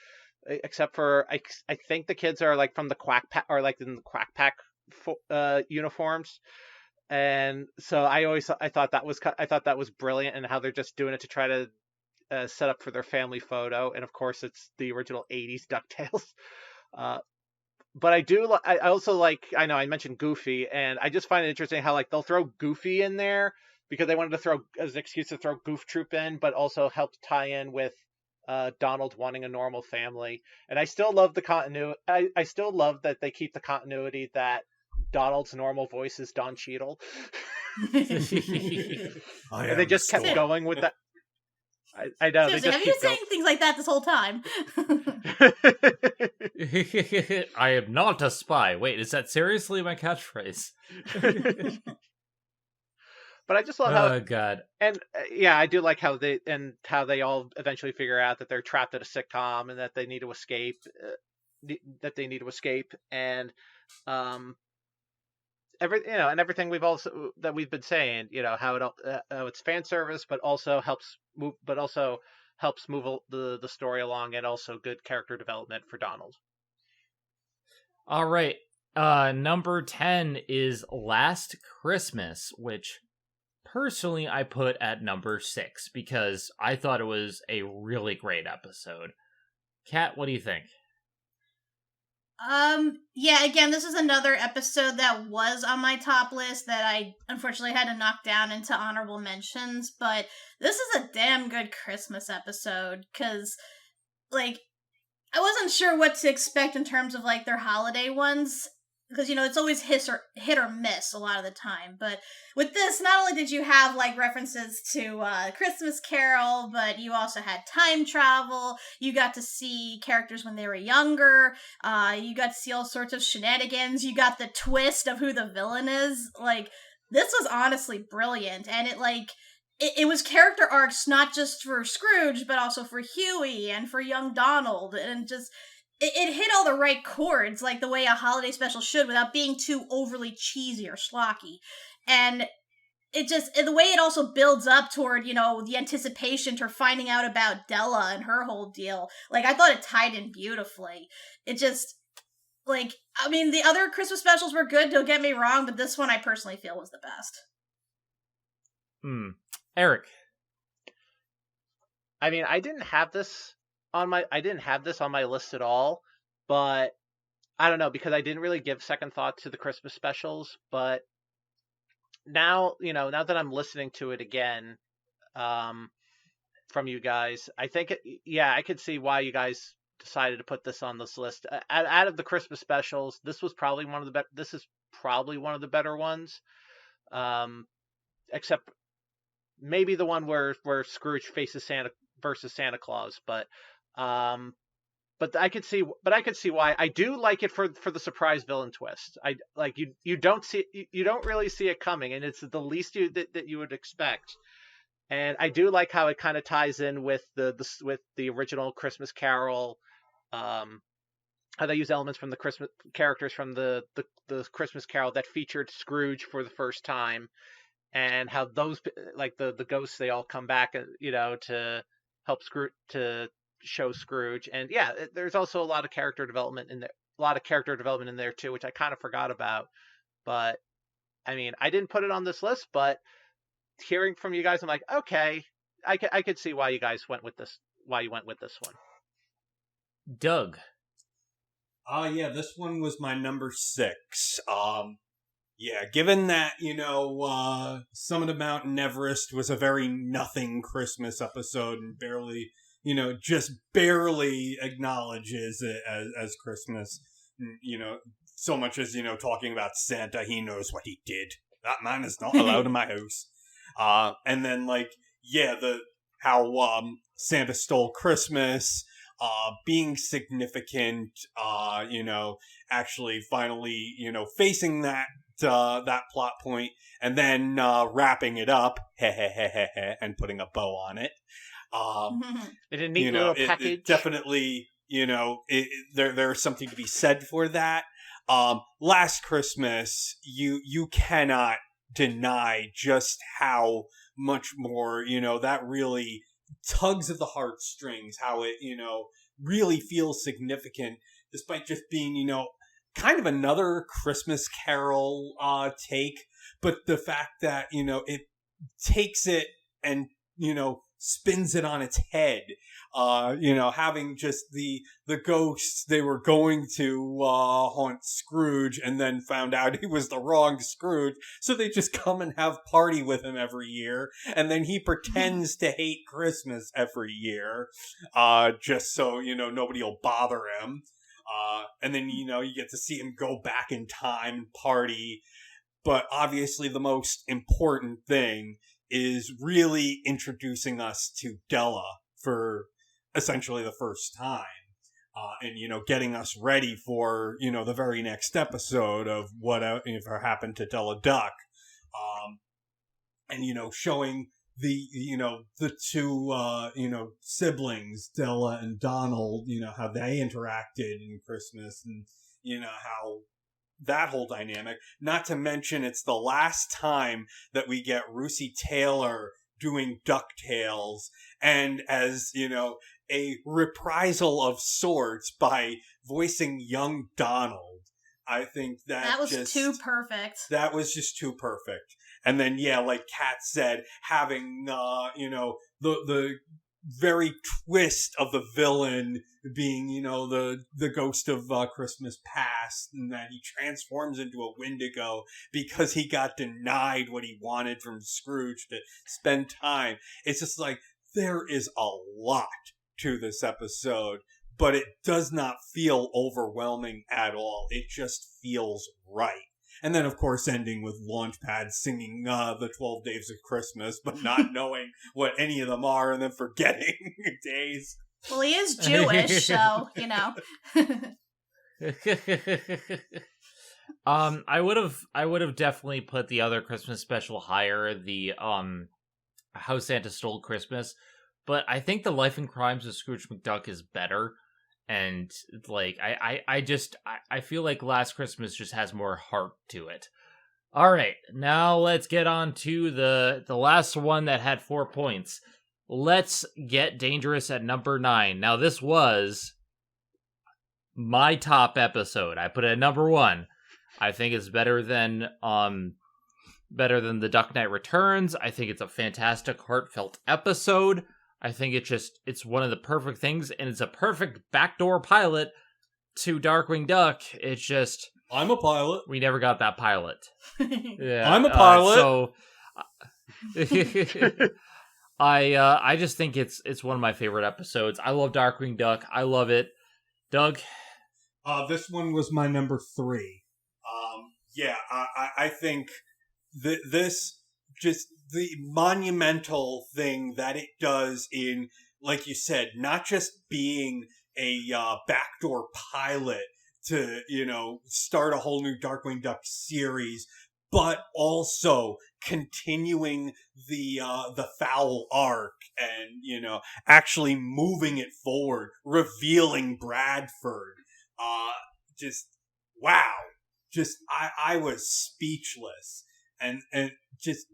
B: except for I think the kids are, like, from the Quack Pack, or, like, in the Quack Pack uniforms. And so I thought that was brilliant, and how they're just doing it to try to set up for their family photo. And of course, it's the original '80s DuckTales. But I also like, I know I mentioned Goofy, and I just find it interesting how, like, they'll throw Goofy in there because they wanted to throw as an excuse to throw Goof Troop in, but also help tie in with Donald wanting a normal family. And I still love the continuity. I still love that they keep the continuity that Donald's normal voice is Don Cheadle. And they just kept going with that. I know.
C: Seriously, have you been saying things like that this whole time?
A: I am not a spy. Wait, is that seriously my catchphrase?
B: But I just love how.
A: Oh God!
B: And yeah, I do like how they all eventually figure out that they're trapped at a sitcom and that they need to escape. that they need to escape, and everything we've been saying, how it's fan service, but also helps move the story along, and also good character development for Donald.
A: All right. Number 10 is Last Christmas, which personally I put at number 6 because I thought it was a really great episode. Kat, what do you think?
C: Yeah, again, this is another episode that was on my top list that I unfortunately had to knock down into honorable mentions, but this is a damn good Christmas episode, because, like, I wasn't sure what to expect in terms of, like, their holiday ones, because, it's always hit or miss a lot of the time, but with this, not only did you have, like, references to Christmas Carol, but you also had time travel, you got to see characters when they were younger, you got to see all sorts of shenanigans, you got the twist of who the villain is. Like, this was honestly brilliant, and it was character arcs not just for Scrooge, but also for Huey and for young Donald, and just it hit all the right chords, like the way a holiday special should, without being too overly cheesy or schlocky. And the way it also builds up toward, the anticipation to finding out about Della and her whole deal. Like, I thought it tied in beautifully. It just, the other Christmas specials were good, don't get me wrong, but this one I personally feel was the best.
A: Eric.
B: I mean, I didn't have this on my list at all, but I don't know, because I didn't really give second thought to the Christmas specials. But now that I'm listening to it again, from you guys, I think I could see why you guys decided to put this on this list. Out of the Christmas specials, this is probably one of the better ones, except maybe the one where Scrooge faces Santa versus Santa Claus, but I could see why. I do like it for the surprise villain twist. I like you don't really see it coming, and it's the least that you would expect. And I do like how it kind of ties in with the original Christmas Carol, how they use elements from the Christmas characters from the Christmas Carol that featured Scrooge for the first time, and how those, like the ghosts, they all come back, to help show Scrooge. And there's also a lot of character development in there, too, which I kind of forgot about. But I mean, I didn't put it on this list, but hearing from you guys, I'm like, okay, I could see why you went with this one.
A: Doug.
D: This one was my number 6. Given that, Summit of Mountain Everest was a very nothing Christmas episode and barely, just barely acknowledges it as Christmas, so much as, talking about Santa, he knows what he did. That man is not allowed in my house. And then, how Santa stole Christmas, being significant, actually finally, facing that plot point, and then wrapping it up, and putting a bow on it.
B: It a neat little package.
D: It definitely, there's something to be said for that. Last Christmas, you cannot deny just how much more, that really tugs at the heartstrings, how it, really feels significant, despite just being, kind of another Christmas Carol take, but the fact that, it takes it and, spins it on its head, having just the ghosts, they were going to haunt Scrooge and then found out he was the wrong Scrooge, so they just come and have party with him every year, and then he pretends to hate Christmas every year, just so, nobody will bother him. And then, you get to see him go back in time and party. But obviously the most important thing is really introducing us to Della for essentially the first time. And, getting us ready for, the very next episode of what ever happened to Della Duck. And, showing the two siblings, Della and Donald, how they interacted in Christmas, and how that whole dynamic. Not to mention, it's the last time that we get Russi Taylor doing DuckTales, and as a reprisal of sorts by voicing young Donald. I think
C: that was too perfect.
D: That was just too perfect. And then, yeah, like Kat said, having the very twist of the villain being the ghost of Christmas past, and that he transforms into a Wendigo because he got denied what he wanted from Scrooge to spend time. It's just like, there is a lot to this episode, but it does not feel overwhelming at all. It just feels right. And then, of course, ending with Launchpad singing the 12 Days of Christmas, but not knowing what any of them are, and then forgetting days.
C: Well, he is Jewish, so,
A: I would have definitely put the other Christmas special higher, the How Santa Stole Christmas, but I think The Life and Crimes of Scrooge McDuck is better. And like I feel like Last Christmas just has more heart to it. All right, now let's get on to the last one that had 4 points. Let's Get Dangerous at number 9. Now this was my top episode. I put it at number 1. I think it's better than The Duck Knight Returns. I think it's a fantastic, heartfelt episode. I think it's one of the perfect things, and it's a perfect backdoor pilot to Darkwing Duck. It's just,
D: I'm a pilot.
A: We never got that pilot. Yeah,
D: I'm a pilot.
A: So I just think it's one of my favorite episodes. I love Darkwing Duck. I love it. Doug?
D: This one was my number 3. I think this just the monumental thing that it does in, like you said, not just being a backdoor pilot to, start a whole new Darkwing Duck series, but also continuing the f.o.w.l arc and, actually moving it forward, revealing Bradford. Just, wow. Just, I was speechless. And just,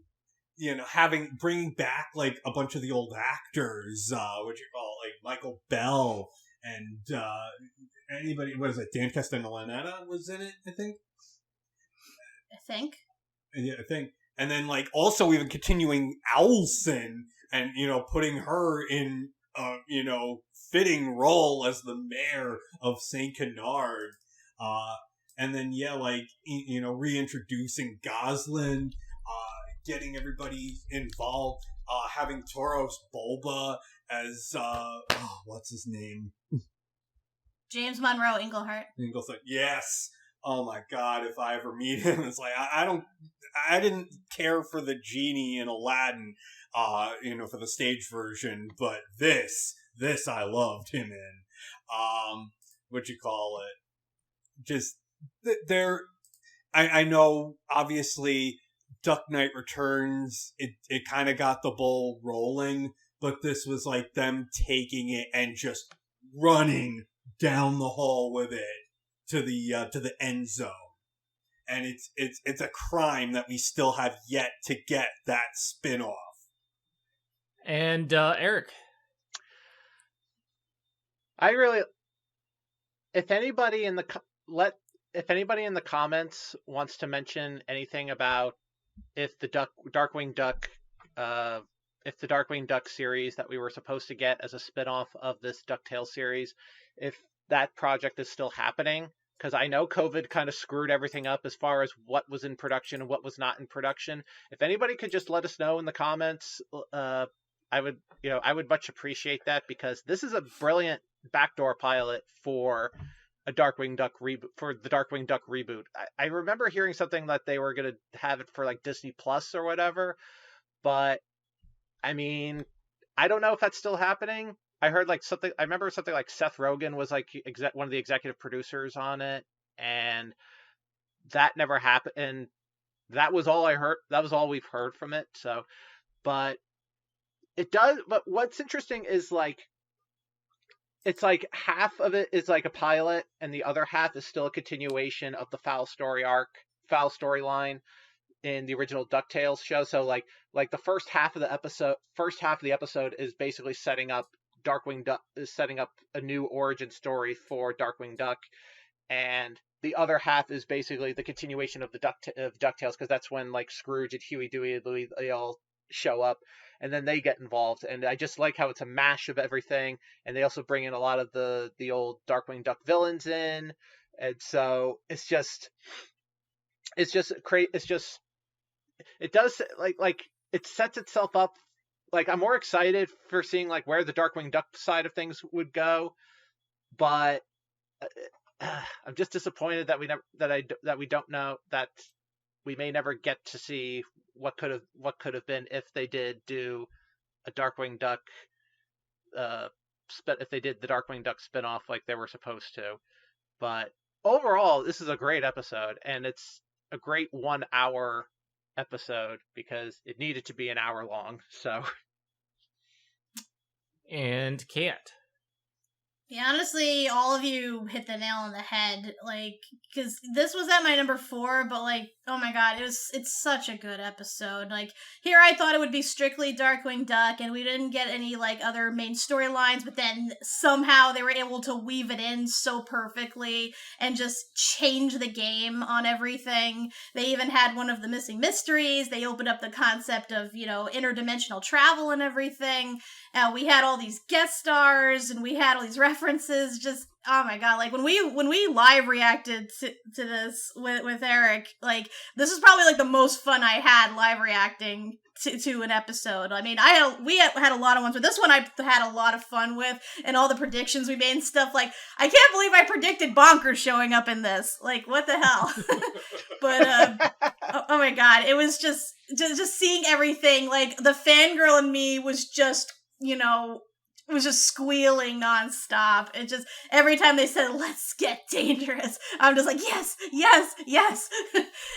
D: bringing back like a bunch of the old actors, what you call like Michael Bell and anybody, what is it? Dan Castellaneta was in it, I think. Yeah, I think. And then like also even continuing Owlson and putting her in fitting role as the mayor of Saint Canard. And then reintroducing Goslin. Getting everybody involved, having Toros Bulba as what's his name?
C: James Monroe Inglehart.
D: Yes. Oh my God! If I ever meet him, it's like I didn't care for the genie in Aladdin, for the stage version, but this I loved him in. What you call it? Just there. I know, obviously. Duck Knight Returns, it kind of got the ball rolling, but this was like them taking it and just running down the hall with it to the end zone. And it's a crime that we still have yet to get that spin-off.
A: And Eric,
B: if anybody in the comments wants to mention anything about if the Darkwing Duck series that we were supposed to get as a spinoff of this DuckTales series, if that project is still happening, because I know COVID kind of screwed everything up as far as what was in production and what was not in production. If anybody could just let us know in the comments, I would much appreciate that, because this is a brilliant backdoor pilot for a Darkwing Duck reboot, for the Darkwing Duck reboot. I remember hearing something that they were going to have it for like Disney Plus or whatever, but I mean, I don't know if that's still happening. I remember something like Seth Rogen was like one of the executive producers on it, and that never happened. And that was all I heard. That was all we've heard from it. So, but It does, but what's interesting is like it's like half of it is like a pilot, and the other half is still a continuation of the f.o.w.l f.o.w.l storyline in the original DuckTales show. So like the first half of the episode is basically setting up a new origin story for Darkwing Duck, and the other half is basically the continuation of DuckTales, because that's when like Scrooge and Huey, Dewey, and Louie, they all show up, and then they get involved. And I just like how it's a mash of everything, and they also bring in a lot of the old Darkwing Duck villains in, and so it does like it sets itself up. Like, I'm more excited for seeing like where the Darkwing Duck side of things would go, but I'm just disappointed that we may never get to see what could have been if they did do a Darkwing Duck if they did the Darkwing Duck spinoff like they were supposed to. But overall, this is a great episode, and it's a great 1 hour episode because it needed to be an hour long. So,
A: and can't.
C: Yeah, honestly, all of you hit the nail on the head, like, because this was at my number 4, but, like, oh my god, it's such a good episode. Like, here I thought it would be strictly Darkwing Duck, and we didn't get any, like, other main storylines, but then somehow they were able to weave it in so perfectly and just change the game on everything. They even had one of the missing mysteries. They opened up the concept of, interdimensional travel and everything. We had all these guest stars, and we had all these references. Just, oh my god! Like when we live reacted to this with Eric, like this is probably like the most fun I had live reacting to an episode. I mean, we had a lot of ones, but this one I had a lot of fun with, and all the predictions we made and stuff. Like, I can't believe I predicted Bonkers showing up in this. Like, what the hell? But oh my god, it was just seeing everything. Like, the fangirl in me was just, was just squealing nonstop. It just, every time they said, let's get dangerous, I'm just like, yes, yes, yes.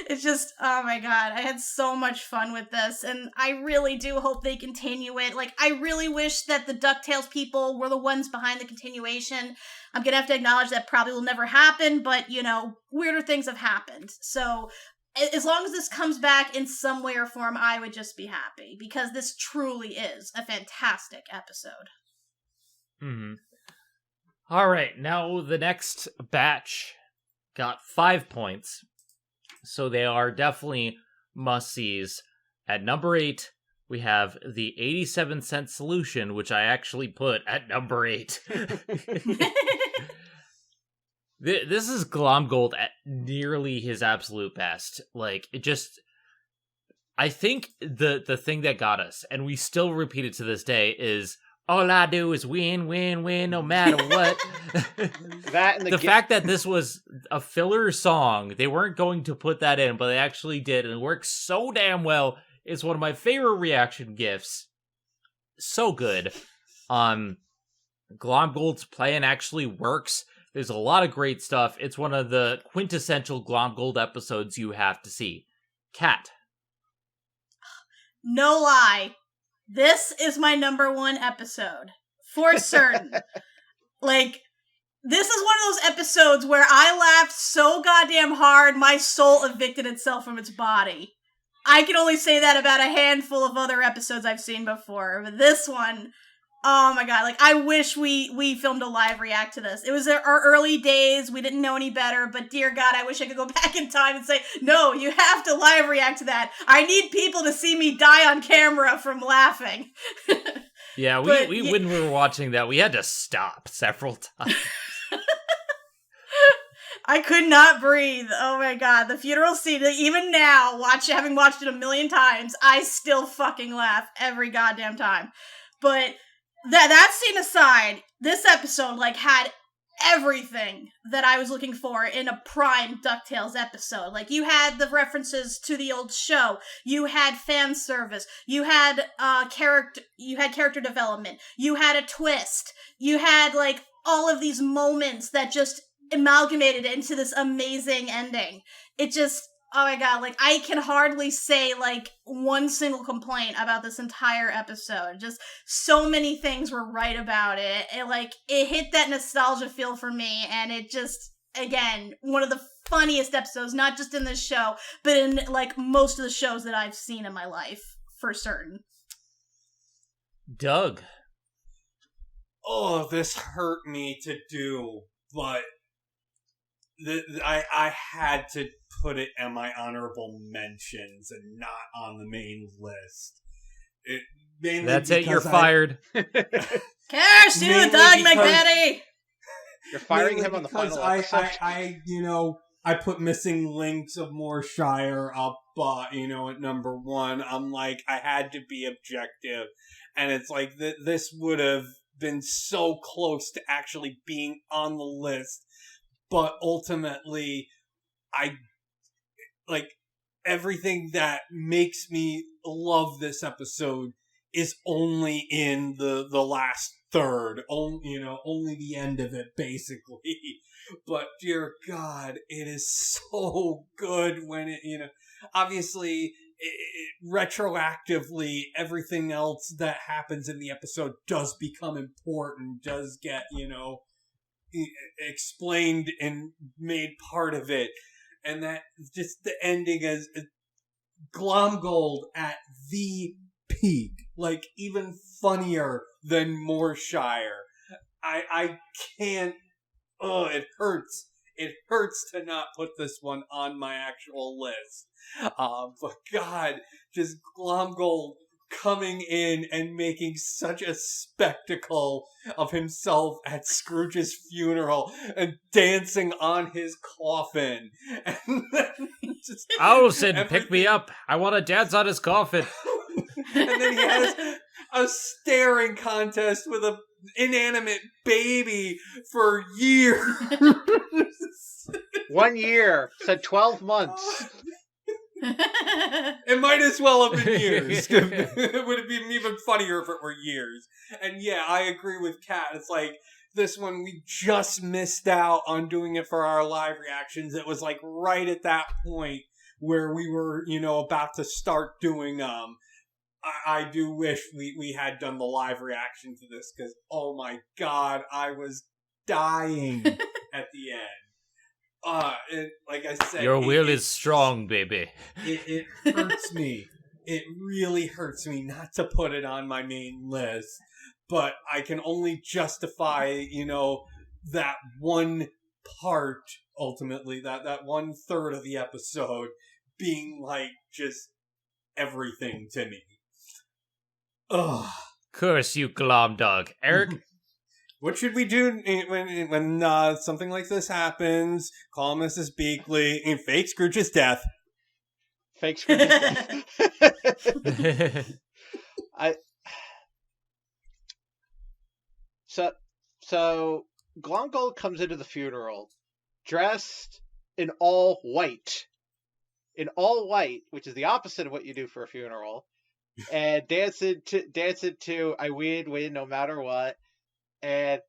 C: It's just, oh my god, I had so much fun with this, and I really do hope they continue it. Like, I really wish that the DuckTales people were the ones behind the continuation. I'm gonna have to acknowledge that probably will never happen, but, weirder things have happened. So, as long as this comes back in some way or form, I would just be happy, because this truly is a fantastic episode.
A: Mm-hmm. All right, now the next batch got 5 points, so they are definitely must-sees. At number 8, we have the 87-cent solution, which I actually put at number 8. This is Glomgold at nearly his absolute best. Like, it just... I think the thing that got us, and we still repeat it to this day, is... all I do is win, win, win, no matter what.
B: That and
A: the fact that this was a filler song, they weren't going to put that in, but they actually did, and it works so damn well. It's one of my favorite reaction gifs. So good. Glomgold's plan actually works. There's a lot of great stuff. It's one of the quintessential Glomgold episodes you have to see. Kat.
C: No lie. This is my number 1 episode. For certain. Like, this is one of those episodes where I laughed so goddamn hard, my soul evicted itself from its body. I can only say that about a handful of other episodes I've seen before, but this one, oh my god, like, I wish we filmed a live react to this. It was our early days, we didn't know any better, but dear god, I wish I could go back in time and say, no, you have to live react to that. I need people to see me die on camera from laughing.
A: Yeah, when we were watching that, we had to stop several times.
C: I could not breathe. Oh my god, the funeral scene, even now, having watched it a million times, I still fucking laugh every goddamn time. But that scene aside, this episode, like, had everything that I was looking for in a prime DuckTales episode. Like, you had the references to the old show, you had fan service, you had character development, you had a twist, you had, like, all of these moments that just amalgamated into this amazing ending. It just, Oh my god, like, I can hardly say, like, one single complaint about this entire episode. Just so many things were right about it. It hit that nostalgia feel for me, and it just, again, one of the funniest episodes, not just in this show, but in, like, most of the shows that I've seen in my life, for certain.
A: Doug.
D: Oh, this hurt me to do, but I had to put it in my honorable mentions and not on the main list.
A: That's it, you're fired.
C: Curse you, Doug McBetty!
B: You're firing him on the final episode.
D: I put Missing Links of Morshire up, at number 1. I'm like, I had to be objective. And it's like, this would have been so close to actually being on the list. But ultimately, everything that makes me love this episode is only in the last third. Only the end of it, basically. But dear God, it is so good when it, obviously, retroactively, everything else that happens in the episode does become important, does get, explained and made part of it. And that just the ending is Glomgold at the peak, like even funnier than Morshire. I can't. Oh, it hurts. It hurts to not put this one on my actual list. But God, just Glomgold coming in and making such a spectacle of himself at Scrooge's funeral and dancing on his coffin. And then just
A: Owlson, pick me up. I want to dance on his coffin.
D: And then he has a staring contest with an inanimate baby for years.
B: 1 year, said 12 months.
D: It might as well have been years. It would have been even funnier if it were years. And yeah, I agree with Kat. It's like, this one, we just missed out on doing it for our live reactions. It was like right at that point where we were, about to start doing, I do wish we had done the live reaction to this, because, oh my God, I was dying at the end. Like I said,
A: your will is strong, baby.
D: It hurts me. It really hurts me not to put it on my main list, but I can only justify, that one part, ultimately, that 1/3 of the episode being like just everything to me. Ugh.
A: Curse you, glom dog. Eric?
D: What should we do when something like this happens? Call Mrs. Beakley and fake Scrooge's death.
B: Fake Scrooge's death. So Glomgold comes into the funeral dressed in all white. In all white, which is the opposite of what you do for a funeral. And dancing to I win no matter what. And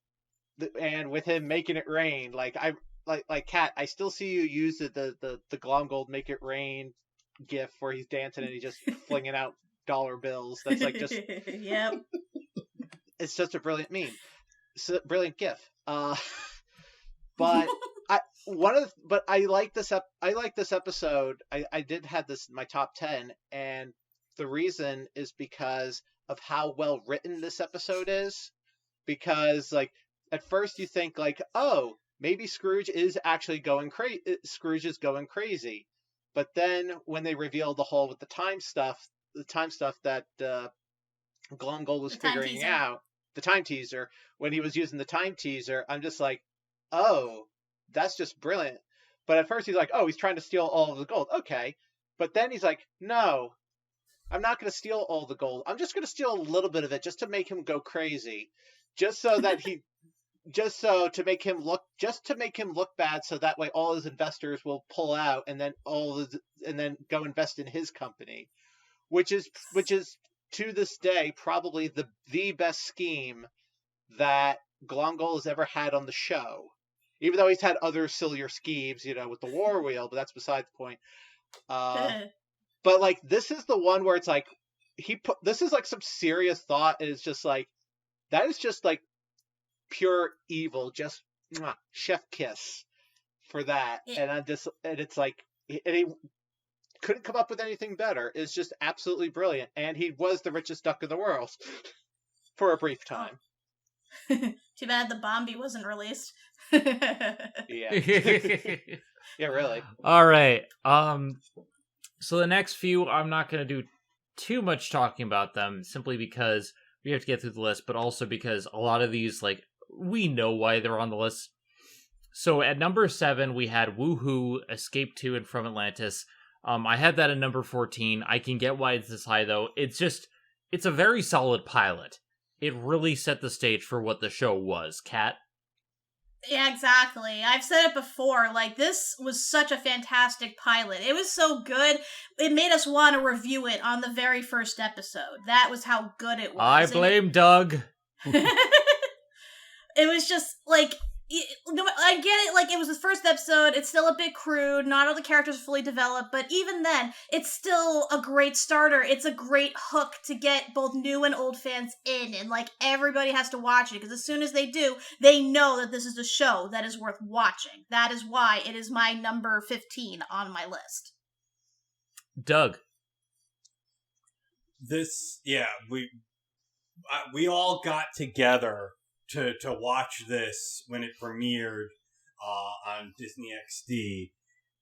B: with him making it rain, like Kat, I still see you use the Glomgold make it rain gif where he's dancing and he's just flinging out dollar bills. That's like just
C: yep.
B: It's just a brilliant meme, brilliant gif. But I like this episode. I did have this in my top 10, and the reason is because of how well written this episode is. Because, like, at first you think, like, oh, maybe Scrooge is actually going crazy. Scrooge is going crazy. But then when they reveal the whole with the time stuff that Glomgold was figuring out, the time teaser, when he was using the time teaser, I'm just like, oh, that's just brilliant. But at first he's like, oh, he's trying to steal all of the gold. Okay. But then he's like, no, I'm not going to steal all the gold. I'm just going to steal a little bit of it just to make him go crazy. Just to make him look bad, so that way all his investors will pull out and then go invest in his company, which is to this day probably the best scheme that Glomgold has ever had on the show. Even though he's had other sillier schemes, with the war wheel, but that's beside the point. But like this is the one where it's like this is like some serious thought, and it's just like that is just like pure evil, just chef kiss for that. And it's like, and he couldn't come up with anything better. It's just absolutely brilliant, and he was the richest duck in the world for a brief time.
C: Too bad the Bombi wasn't released.
B: Yeah. Yeah, really.
A: All right. So the next few, I'm not going to do too much talking about them, simply because we have to get through the list, but also because a lot of these, like, we know why they're on the list. So at number 7, we had Woohoo, Escape to and From Atlantis. I had that at number 14. I can get why it's this high, though. It's a very solid pilot. It really set the stage for what the show was. Kat?
C: Yeah, exactly. I've said it before, like, this was such a fantastic pilot. It was so good, it made us want to review it on the very first episode. That was how good it was.
A: I blame Doug.
C: It was just, like, I get it, like, it was the first episode, it's still a bit crude, not all the characters are fully developed, but even then, it's still a great starter. It's a great hook to get both new and old fans in, and, like, everybody has to watch it, because as soon as they do, they know that this is a show that is worth watching. That is why it is my number 15 on my list.
A: Doug?
D: We all got together to watch this when it premiered on Disney XD,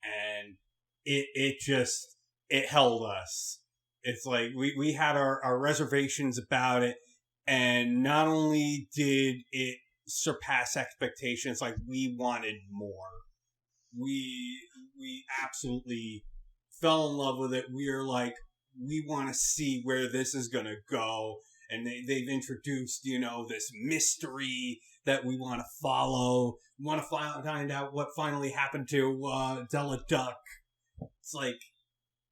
D: and it held us. It's like we had our reservations about it, and not only did it surpass expectations, like we wanted more. We absolutely fell in love with it. We are like, we want to see where this is gonna go. And they've introduced, this mystery that we want to follow. We want to find out what finally happened to Della Duck. It's like,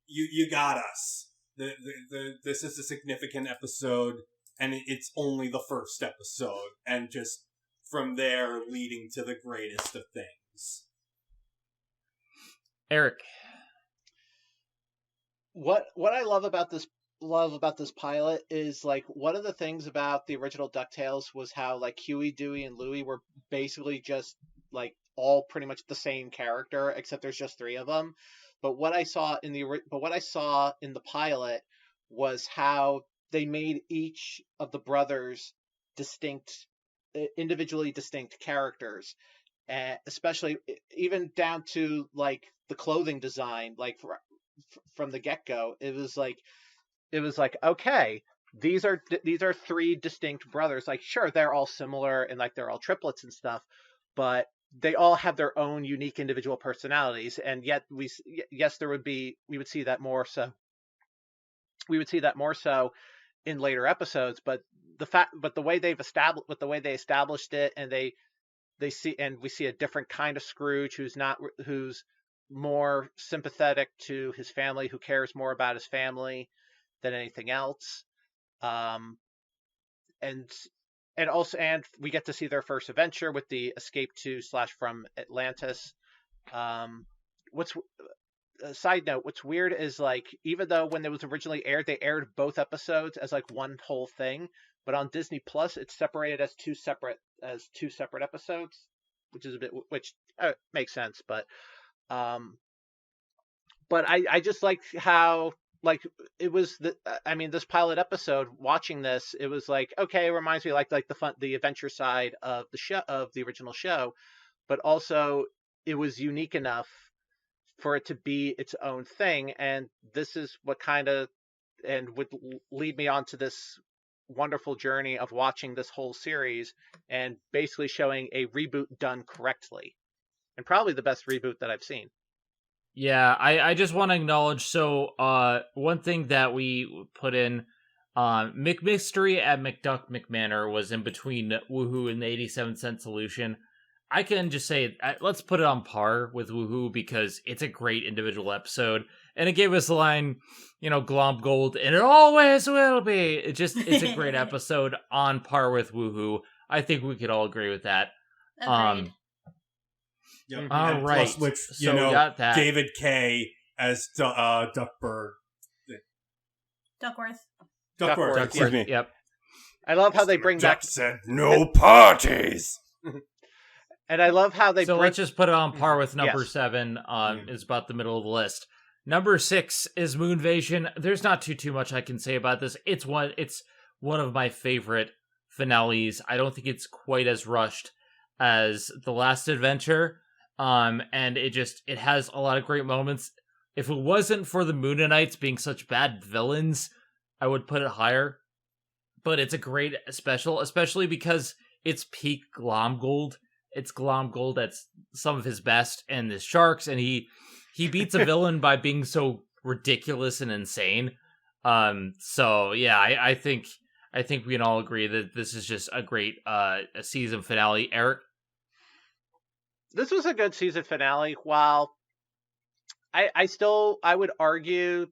D: you got us. This is a significant episode, and it's only the first episode. And just from there, leading to the greatest of things.
A: Eric?
B: What I love about this pilot is, like, one of the things about the original DuckTales was how, like, Huey, Dewey, and Louie were basically just, like, all pretty much the same character, except there's just 3 of them. But what I saw in the pilot was how they made each of the brothers individually distinct characters, especially even down to, like, the clothing design, like from the get-go. It was like, okay, these are 3 distinct brothers. Like, sure, they're all similar and, like, they're all triplets and stuff, but they all have their own unique individual personalities. And yet we would see that more so. We would see that more so in later episodes. But the way they established it, and we see a different kind of Scrooge who's more sympathetic to his family, who cares more about his family than anything else, and we get to see their first adventure with the Escape to / From Atlantis. Side note, what's weird is, like, even though when it was originally aired, they aired both episodes as, like, one whole thing, but on Disney Plus it's separated as two separate episodes, which makes sense, but I just liked how, like, it was this pilot episode, watching this, it was like, okay, it reminds me like the adventure side of the show, of the original show, but also it was unique enough for it to be its own thing. And this is what would lead me on to this wonderful journey of watching this whole series and basically showing a reboot done correctly, and probably the best reboot that I've seen.
A: Yeah, I just want to acknowledge, so one thing that we put in, McMystery at McDuck McManor was in between Woohoo and the 87-cent solution. I can just say, let's put it on par with Woohoo, because it's a great individual episode, and it gave us the line, glomp gold, and it always will be. It's a great episode, on par with Woohoo. I think we could all agree with that.
C: Agreed.
D: Yep.
A: All right.
D: Plus, which,
A: we got that.
D: David K. as Duckburg.
C: Duckworth.
B: Duckworth,
D: Excuse me.
A: Yep.
B: I love how they
D: Mr.
B: bring
D: Duck
B: back,
D: said no parties.
B: and I love how they
A: So
B: bring.
A: let's just put it on par with number
B: Yes.
A: 7. Is about the middle of the list. Number 6 is Moonvasion. There's not too much I can say about this. It's one of my favorite finales. I don't think it's quite as rushed as The Last Adventure. And it has a lot of great moments. If it wasn't for the Moonanites being such bad villains, I would put it higher. But it's a great special, especially because it's peak Glomgold. It's Glomgold at some of his best, and the sharks, and he beats a villain by being so ridiculous and insane. So yeah, I think we can all agree that this is just a great a season finale. Eric?
B: This was a good season finale. While I would argue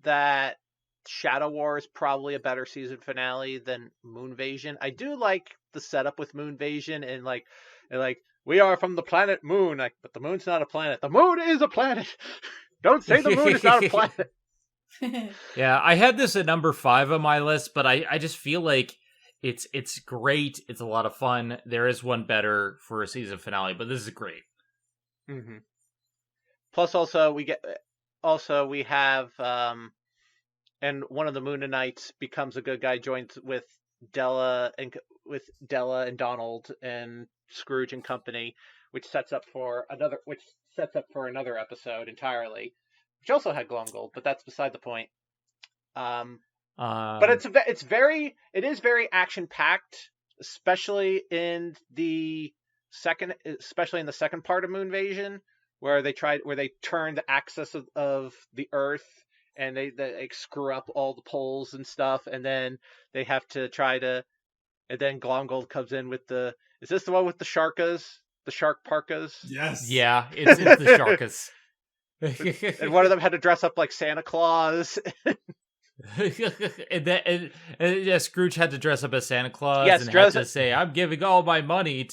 B: that Shadow War is probably a better season finale than Moonvasion. I do like the setup with Moonvasion and like we are from the planet Moon, like, but the moon's not a planet. The moon is a planet. Don't say the moon is not a planet.
A: Yeah, I had this at number 5 on my list, but I just feel like it's great. It's a lot of fun. There is one better for a season finale, but this is great.
B: Mm-hmm. Plus, we have and one of the Moonanites becomes a good guy, joins with Della and Donald and Scrooge and company, which sets up for another episode entirely, which also had Glomgold, but that's beside the point. But it is very action packed, especially in the second part of Moonvasion, where they turn the axis of the Earth, and they screw up all the poles and stuff, and then they have to and then Glomgold comes in with is this the one with the shark parkas?
D: Yes.
A: Yeah, it's the Sharkas.
B: And one of them had to dress up like Santa Claus.
A: and Scrooge had to dress up as Santa Claus,
B: Yes,
A: and had to say, "I'm giving all my money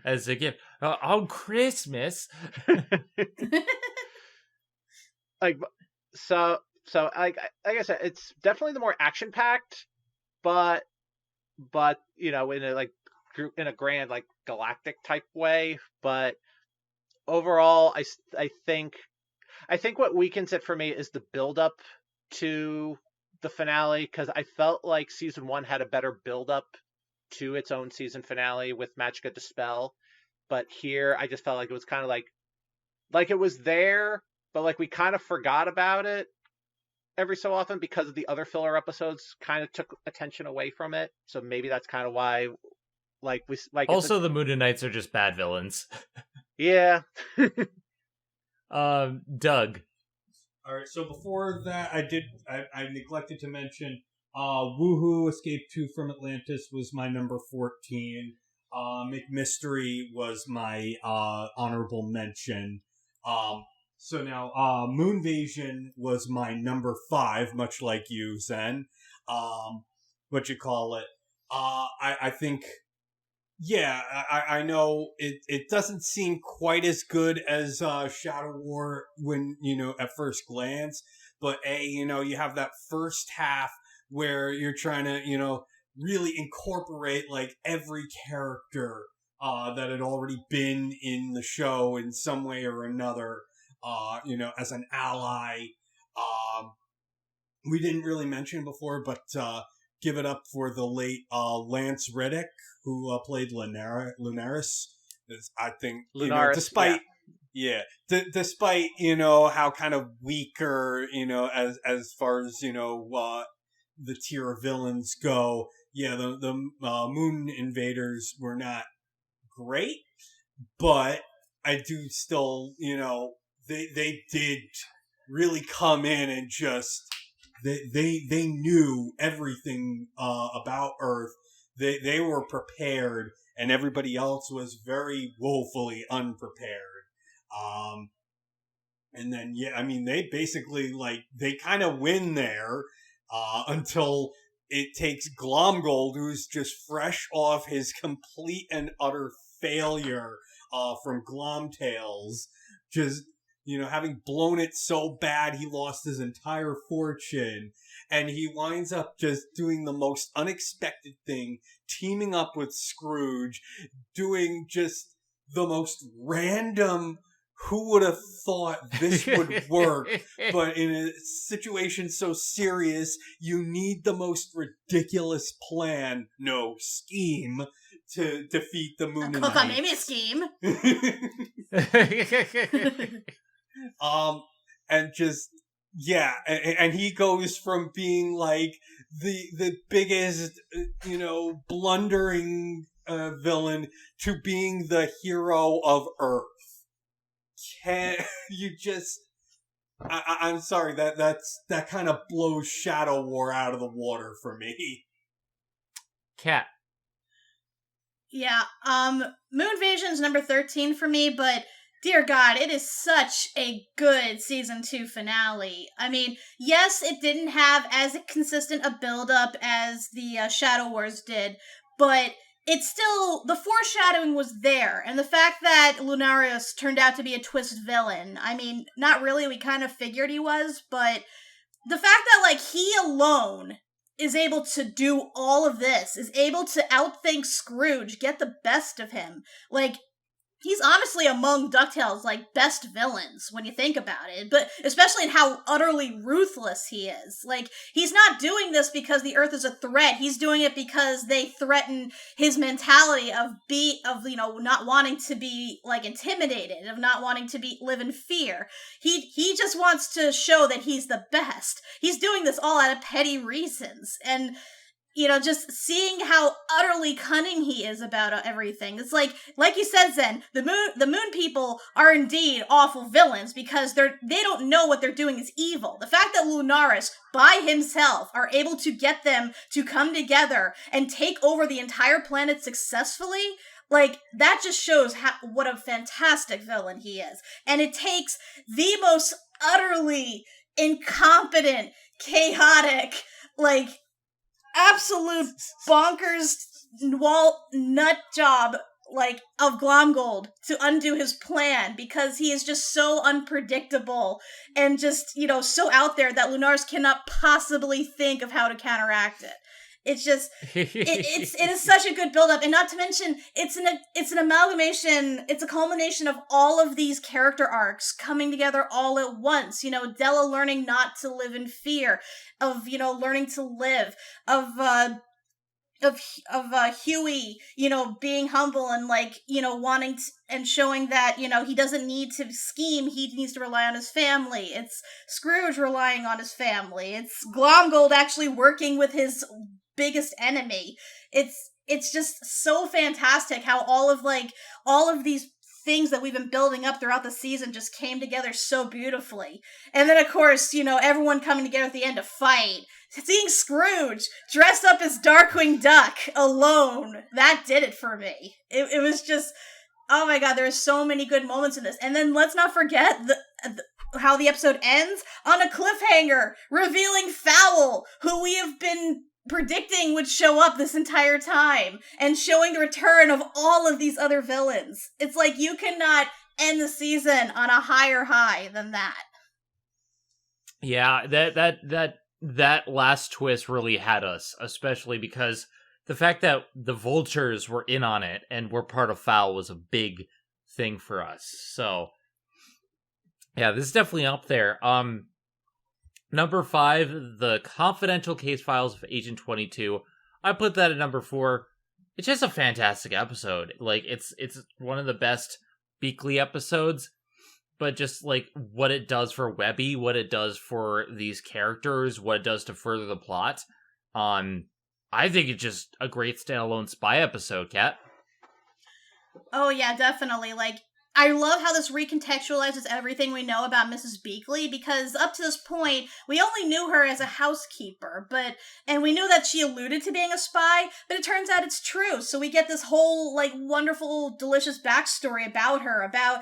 A: as a gift on Christmas."
B: Like I said, it's definitely the more action packed, but in a grand like galactic type way. But overall, I think what weakens it for me is the build up to the finale, because I felt like season 1 had a better build up to its own season finale with Magica Dispel, but here I just felt like it was kind of like it was there, but like we kind of forgot about it every so often because of the other filler episodes kind of took attention away from it. So maybe that's kind of why,
A: Also, the Moonanites are just bad villains.
B: Yeah.
A: Doug.
D: All right. So before that, I neglected to mention, Woohoo! Escape 2 from Atlantis was my number 14. McMystery was my honorable mention. So now, Moonvasion was my number 5, much like you, Zen. I think, yeah, I know it doesn't seem quite as good as Shadow War when, at first glance, but you have that first half where you're trying to, really incorporate like every character that had already been in the show in some way or another. As an ally. We didn't really mention before, but give it up for the late Lance Reddick, who played Lunaris. I think,
B: Lunaris,
D: despite despite how kind of weaker, as far as the tier of villains go, the Moon Invaders were not great, but I do still, they did really come in and just they knew everything about Earth. They were prepared, and everybody else was very woefully unprepared. And then they basically they kind of win there until it takes Glomgold, who's just fresh off his complete and utter failure from Glomtales, just having blown it so bad he lost his entire fortune. And he winds up just doing the most unexpected thing, teaming up with Scrooge, doing just the most random, who would have thought this would work? But in a situation so serious, you need the most ridiculous plan, no, scheme, to defeat the Moon
C: Cook on maybe a scheme.
D: And just, yeah, and he goes from being like the biggest, blundering villain to being the hero of Earth. Can you just? I'm sorry, that kind of blows Shadow War out of the water for me.
A: Cat.
C: Yeah, Moonvasion's number 13 for me, but dear God, it is such a good season 2 finale. I mean, yes, it didn't have as consistent a build-up as the Shadow Wars did, but it's still, the foreshadowing was there, and the fact that Lunarius turned out to be a twist villain, I mean, not really, we kind of figured he was, but the fact that, he alone is able to do all of this, is able to outthink Scrooge, get the best of him, he's honestly among DuckTales' best villains when you think about it, but especially in how utterly ruthless he is. He's not doing this because the Earth is a threat. He's doing it because they threaten his mentality of not wanting to be intimidated, of not wanting to live in fear. He just wants to show that he's the best. He's doing this all out of petty reasons, and just seeing how utterly cunning he is about everything. It's like you said, Zen, the moon people are indeed awful villains because they don't know what they're doing is evil. The fact that Lunaris, by himself, are able to get them to come together and take over the entire planet successfully, that just shows what a fantastic villain he is. And it takes the most utterly incompetent, chaotic, absolute bonkers nut job of Glomgold to undo his plan because he is just so unpredictable and just so out there that Lunaris cannot possibly think of how to counteract it. It's just it is such a good build-up, and not to mention it's an amalgamation, it's a culmination of all of these character arcs coming together all at once. Della learning not to live in fear, of learning to live, of Huey, being humble and wanting and showing that he doesn't need to scheme, he needs to rely on his family. It's Scrooge relying on his family. It's Glomgold actually working with his biggest enemy. It's just so fantastic how all of these things that we've been building up throughout the season just came together so beautifully. And then of course, everyone coming together at the end to fight. Seeing Scrooge dressed up as Darkwing Duck alone, that did it for me. It was just, oh my God, there are so many good moments in this. And then let's not forget how the episode ends on a cliffhanger, revealing f.o.w.l, who we have been predicting would show up this entire time, and showing the return of all of these other villains. It's you cannot end the season on a higher high than that.
A: Yeah, that last twist really had us, especially because the fact that the vultures were in on it and were part of f.o.w.l was a big thing for us. So yeah, this is definitely up there. Number 5, The Confidential Case Files of Agent 22. I put that at number 4. It's just a fantastic episode. It's one of the best Beakley episodes, but just what it does for Webby, what it does for these characters, what it does to further the plot. I think it's just a great standalone spy episode, Kat.
C: Oh yeah, definitely. I love how this recontextualizes everything we know about Mrs. Beakley, because up to this point, we only knew her as a housekeeper, and we knew that she alluded to being a spy, but it turns out it's true. So we get this whole, wonderful, delicious backstory about her, about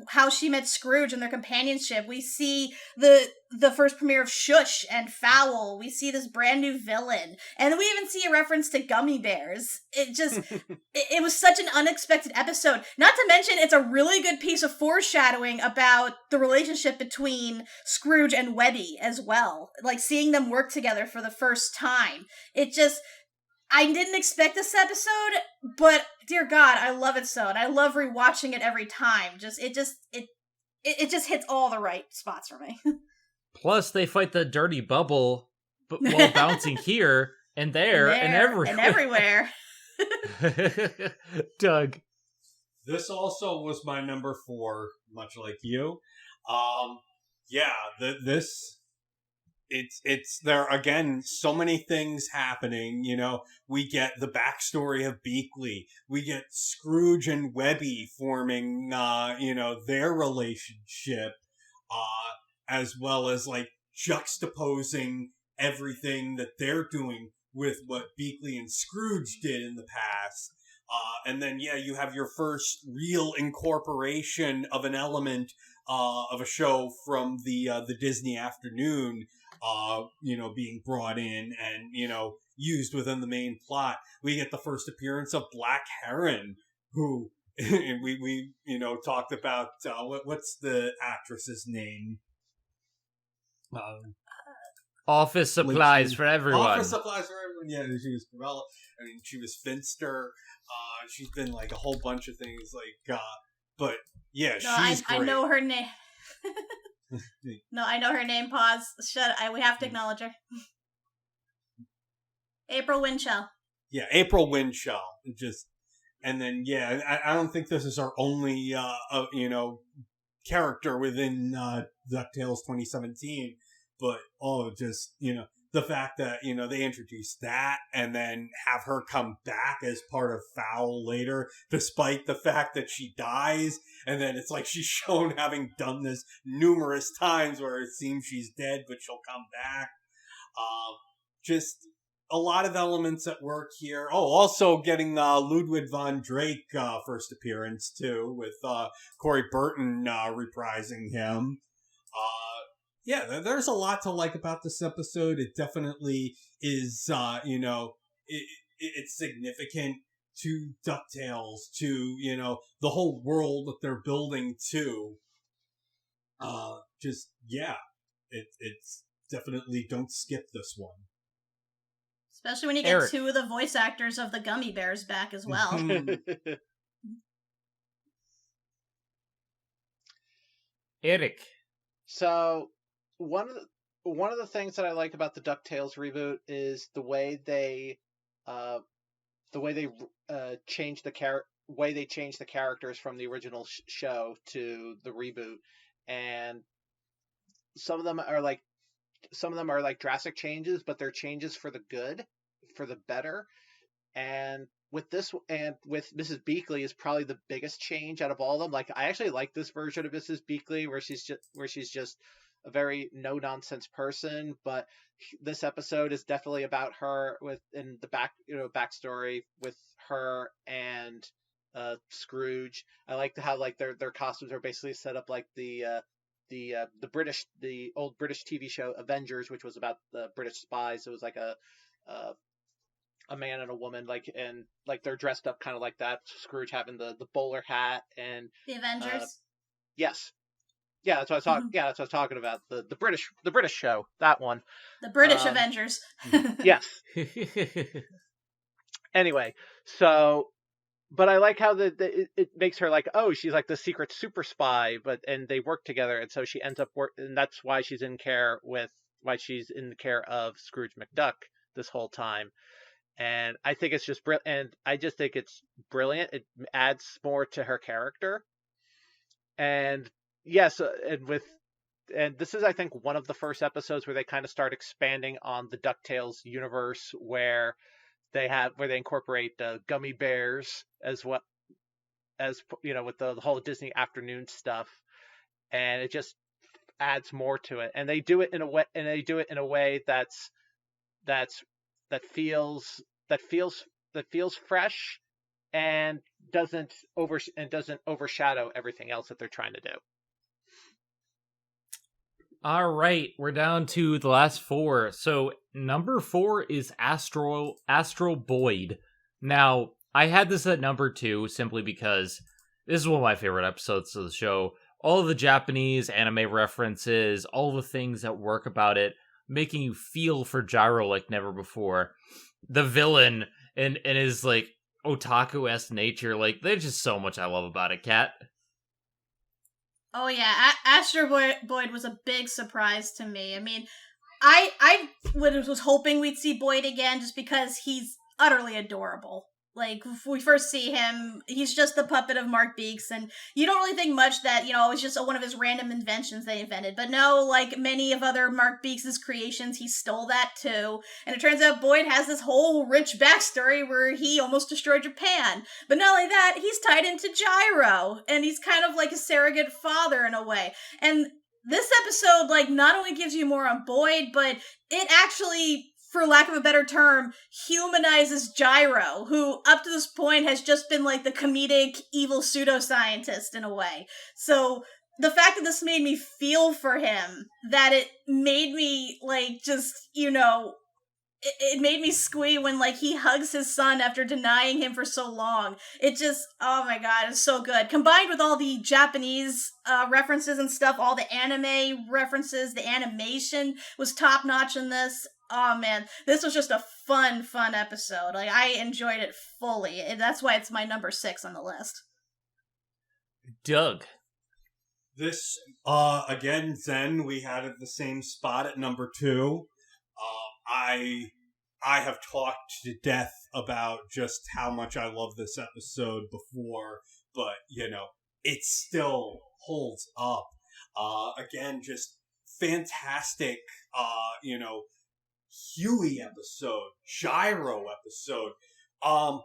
C: how she met Scrooge and their companionship. We see the the first premiere of Shush and f.o.w.l. We see this brand new villain, and we even see a reference to gummy bears. It just, it was such an unexpected episode. Not to mention, it's a really good piece of foreshadowing about the relationship between Scrooge and Webby as well. Like, seeing them work together for the first time. It just, I didn't expect this episode, but dear God, I love it so, and I love rewatching it every time. It just hits all the right spots for me.
A: Plus, they fight the dirty bubble, but while bouncing here and there and everywhere. Doug.
D: This also was my number 4, much like you. It's there again. So many things happening. We get the backstory of Beakley. We get Scrooge and Webby forming, their relationship. As well as like juxtaposing everything that they're doing with what Beakley and Scrooge did in the past. And then, you have your first real incorporation of an element of a show from the Disney afternoon, being brought in and, used within the main plot. We get the first appearance of Black Heron, who we talked about, what's the actress's name?
A: Office supplies for everyone.
D: Office supplies for everyone. Yeah, she was Cruella. I mean, she was Finster. She's been like a whole bunch of things. But yeah, she's great.
C: I know her name. No, I know her name. Pause. We have to acknowledge her. April Winchell.
D: Yeah, April Winchell. And then I don't think this is our only character within DuckTales 2017, but the fact that they introduced that and then have her come back as part of f.o.w.l later, despite the fact that she dies, and then it's like she's shown having done this numerous times where it seems she's dead but she'll come back. Just a lot of elements at work here. Oh, also getting Ludwig von Drake first appearance too, with Corey Burton reprising him. There's a lot to like about this episode. It definitely is, it's significant to DuckTales, to the whole world that they're building too. It's definitely, don't skip this one.
C: Especially when you get
A: Eric.
C: 2 of the voice actors of the gummy bears back as well.
A: Eric.
B: So one of the things that I like about the DuckTales reboot is the way they change the characters from the original show to the reboot, and some of them are like drastic changes, but they're changes for the good, for the better. And with Mrs. Beakley is probably the biggest change out of all of them. Like, I actually like this version of Mrs. Beakley where she's just a very no nonsense person, but this episode is definitely about her in the backstory with her and Scrooge. I like how like their costumes are basically set up like the old British TV show Avengers, which was about the British spies. It was like a man and a woman, and they're dressed up kind of like that. Scrooge having the bowler hat and
C: The Avengers.
B: Yes, yeah, that's what I was talking. Yeah, that's what I was talking about. The British show, that one.
C: The British Avengers.
B: Yes. Anyway, so. But I like how it makes her like, oh, she's like the secret super spy, and they work together, and so she ends up and that's why she's in the care of Scrooge McDuck this whole time. And I think it's just brilliant, and I just think it's brilliant. It adds more to her character. And yes, and this is, I think, one of the first episodes where they kind of start expanding on the DuckTales universe, where they incorporate gummy bears as well as with the whole Disney afternoon stuff, and it just adds more to it. And they do it in a way that feels fresh and doesn't overshadow everything else that they're trying to do.
A: All right, we're down to the last 4. So number 4 is Astro Boyd. Now, I had this at number 2 simply because this is one of my favorite episodes of the show. All of the Japanese anime references, all the things that work about it, making you feel for Gyro like never before. The villain and his like otaku-esque nature, like there's just so much I love about it, Kat.
C: Oh yeah, Astro Boyd was a big surprise to me. I mean, I was hoping we'd see Boyd again just because he's utterly adorable. Like, if we first see him, he's just the puppet of Mark Beeks, and you don't really think much that, it was just one of his random inventions they invented. But no, like many of other Mark Beeks' creations, he stole that too. And it turns out Boyd has this whole rich backstory where he almost destroyed Japan. But not only that, he's tied into Gyro, and he's kind of like a surrogate father in a way. And this episode, like, not only gives you more on Boyd, but it actually, for lack of a better term, humanizes Gyro, who up to this point has just been like the comedic evil pseudoscientist in a way. So the fact that this made me feel for him, that it made me like just, it made me squee when like he hugs his son after denying him for so long. It just, oh my god, it's so good. Combined with all the Japanese references and stuff, all the anime references, the animation was top notch in this. Oh man, this was just a fun episode. Like, I enjoyed it fully. That's why it's my number 6 on the list.
A: Doug.
D: This, again, Zen, we had at the same spot at number 2. I have talked to death about just how much I love this episode before, but, it still holds up. Again, just fantastic, Huey episode, Gyro episode.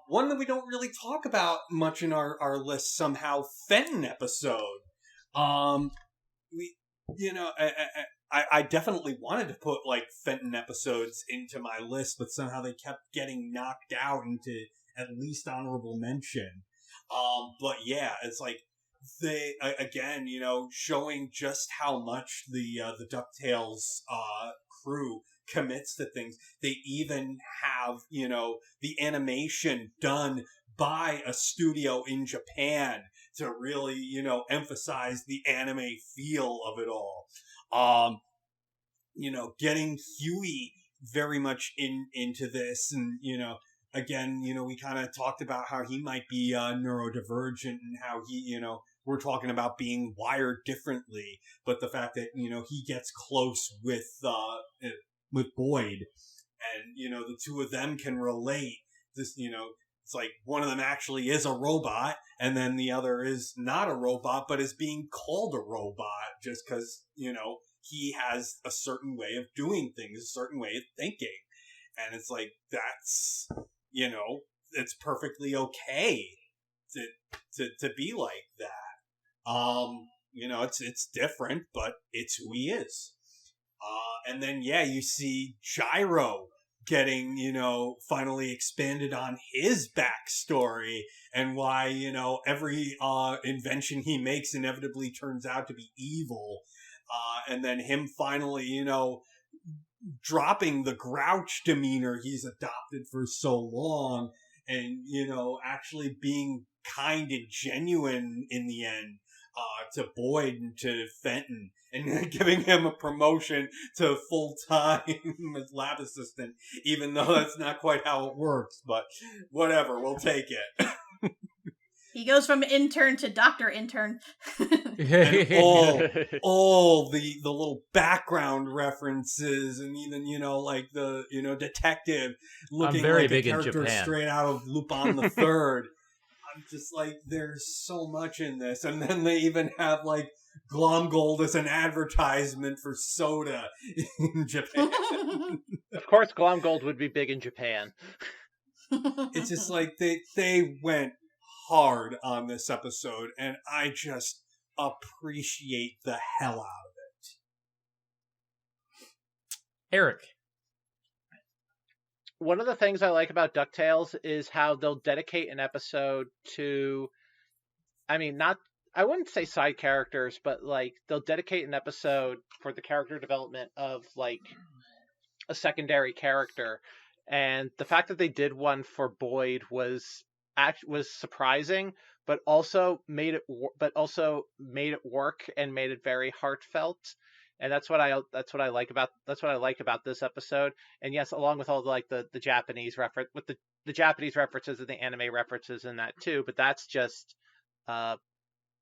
D: One that we don't really talk about much in our list somehow, Fenton episode. I definitely wanted to put like Fenton episodes into my list, but somehow they kept getting knocked out into at least honorable mention. But yeah, it's like they again, showing just how much the DuckTales crew commits to things. They even have, the animation done by a studio in Japan to really, emphasize the anime feel of it all. Getting Huey very much into this, and, again, we kind of talked about how he might be neurodivergent and how he, we're talking about being wired differently, but the fact that, he gets close with Boyd, and, the two of them can relate. This, it's like one of them actually is a robot, and then the other is not a robot, but is being called a robot just because, he has a certain way of doing things, a certain way of thinking. And it's like, that's, it's perfectly okay to be like that. It's different, but it's who he is. And then, you see Gyro getting, finally expanded on his backstory and why, every invention he makes inevitably turns out to be evil. And then him finally, dropping the grouch demeanor he's adopted for so long and, actually being kind and genuine in the end. To Boyd and to Fenton, and giving him a promotion to full-time lab assistant, even though that's not quite how it works, but whatever, we'll take it.
C: He goes from intern to doctor intern.
D: And all the little background references, and even, like the, detective looking like a character straight out of Lupin the Third. I'm just like, there's so much in this. And then they even have like Glomgold as an advertisement for soda in Japan.
B: Of course, Glomgold would be big in Japan.
D: It's just like they went hard on this episode, and I just appreciate the hell out of it.
A: Eric.
B: One of the things I like about DuckTales is how they'll dedicate an episode to, I wouldn't say side characters, but like they'll dedicate an episode for the character development of like a secondary character, and the fact that they did one for Boyd was surprising, but also made it work and made it very heartfelt. And that's what I like about this episode. And yes, along with all the Japanese reference with the Japanese references and the anime references in that too, uh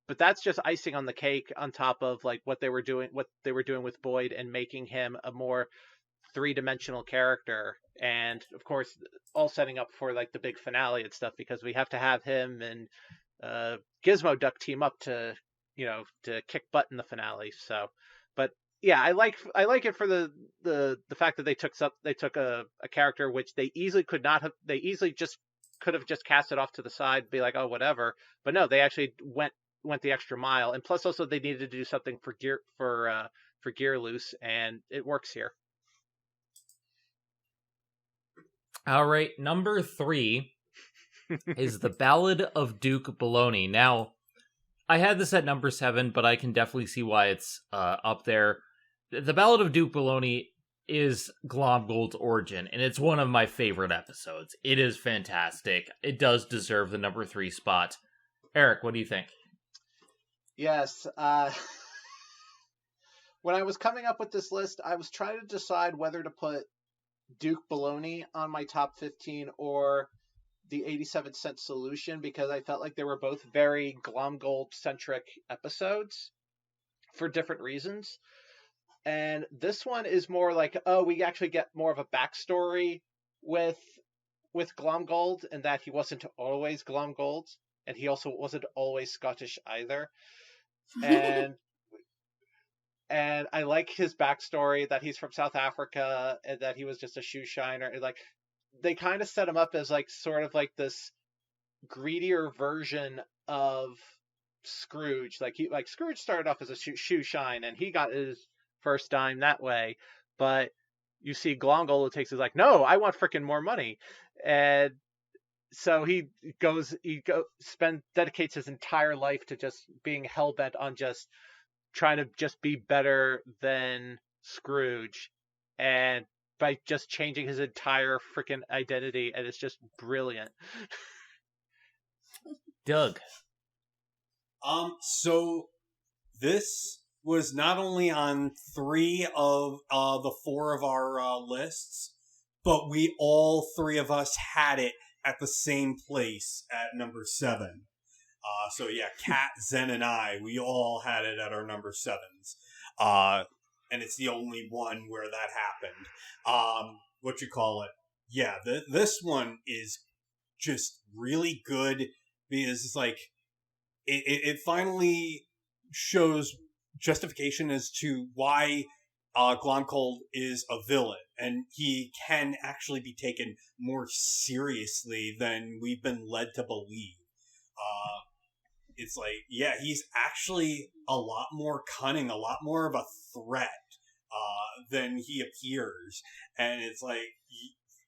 B: but that's just icing on the cake on top of like what they were doing with Boyd and making him a more three-dimensional character, and of course all setting up for like the big finale and stuff, because we have to have him and Gizmo Duck team up to to kick butt in the finale. So, but yeah, I like it for the fact that they took a character which they easily could not have they easily just could have just cast it off to the side, be like, oh, whatever. But no, they actually went the extra mile, and plus also they needed to do something for Gear Loose, and it works here.
A: All right, number 3 is The Ballad of Duke Baloney. Now, I had this at number 7, but I can definitely see why it's up there. The Ballad of Duke Baloney is Glomgold's origin, and it's one of my favorite episodes. It is fantastic. It does deserve the number 3 spot. Eric, what do you think?
B: Yes. When I was coming up with this list, I was trying to decide whether to put Duke Baloney on my top 15 or the 87-cent solution, because I felt like they were both very Glomgold centric episodes for different reasons. And this one is more like, oh, we actually get more of a backstory with Glomgold, and that he wasn't always Glomgold, and he also wasn't always Scottish either. And and I like his backstory, that he's from South Africa and that he was just a shoe shiner. And like they kind of set him up as like sort of like this greedier version of Scrooge. Like Scrooge started off as a shoe shine, and he got his first dime that way. But you see Glomgold, it takes is like, no, I want freaking more money. And so dedicates his entire life to just being hell bent on just trying to just be better than Scrooge, and by just changing his entire freaking identity, and it's just brilliant.
A: Doug.
D: So this was not only on 3 of the 4 of our lists, but we all 3 of us had it at the same place at number 7. So yeah, Kat, Zen, and I, we all had it at our number 7s. And it's the only one where that happened. Yeah, this one is just really good, because it's like, it finally shows justification as to why Glomgold is a villain, and he can actually be taken more seriously than we've been led to believe. It's like, yeah, he's actually a lot more cunning, a lot more of a threat than he appears. And it's like,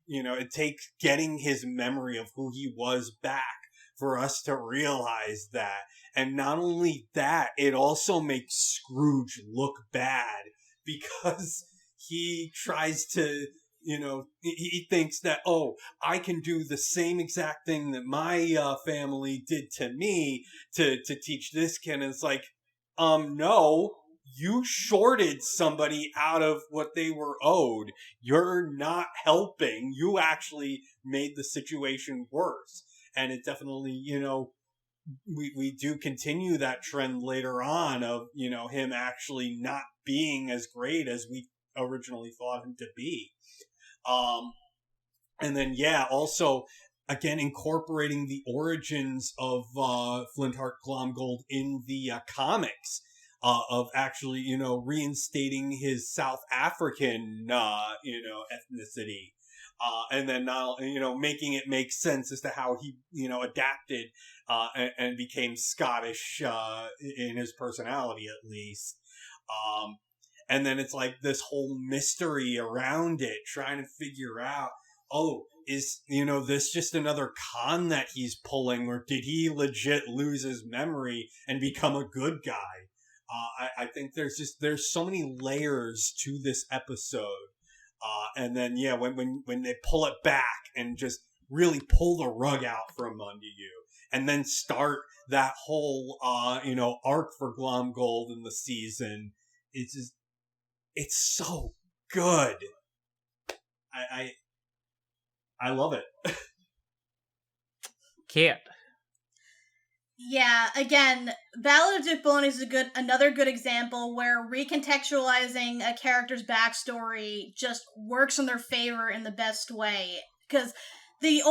D: it takes getting his memory of who he was back for us to realize that. And not only that, it also makes Scrooge look bad, because he tries to, he thinks that, oh, I can do the same exact thing that my family did to me to teach this kid. And it's like, no, you shorted somebody out of what they were owed. You're not helping. You actually made the situation worse. And it definitely, we do continue that trend later on of, him actually not being as great as we originally thought him to be. And then, yeah, also, again, incorporating the origins of Flintheart Glomgold in the comics, of actually, reinstating his South African, ethnicity. And then now, making it make sense as to how he, adapted and became Scottish in his personality, at least. And then it's like this whole mystery around it, trying to figure out, oh, is, this just another con that he's pulling, or did he legit lose his memory and become a good guy? I think there's so many layers to this episode. And then, yeah, when they pull it back and just really pull the rug out from under you, and then start that whole, arc for Glomgold in the season, it's so good. I love it.
A: Can't.
C: Yeah, again, Ballad of Duke Baloney is another good example where recontextualizing a character's backstory just works in their favor in the best way. Because the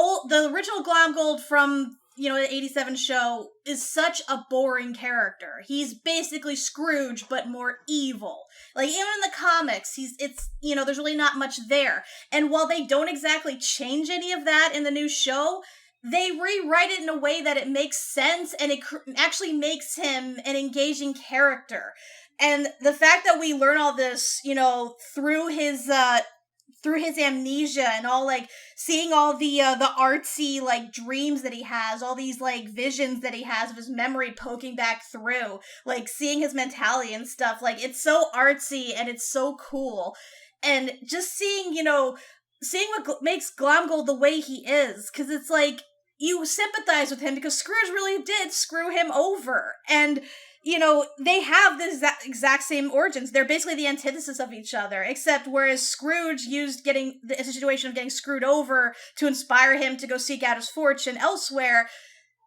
C: original Glomgold from the '87 show is such a boring character. He's basically Scrooge, but more evil. Like, even in the comics, there's really not much there. And while they don't exactly change any of that in the new show, they rewrite it in a way that it makes sense, and it actually makes him an engaging character. And the fact that we learn all this, through his amnesia, and all, like, seeing all the artsy, like, dreams that he has, all these, like, visions that he has of his memory poking back through, like, seeing his mentality and stuff, like, it's so artsy and it's so cool. And just seeing what makes Glomgold the way he is, because it's like, you sympathize with him because Scrooge really did screw him over. And, they have the exact same origins. They're basically the antithesis of each other, except whereas Scrooge used getting the situation of getting screwed over to inspire him to go seek out his fortune elsewhere,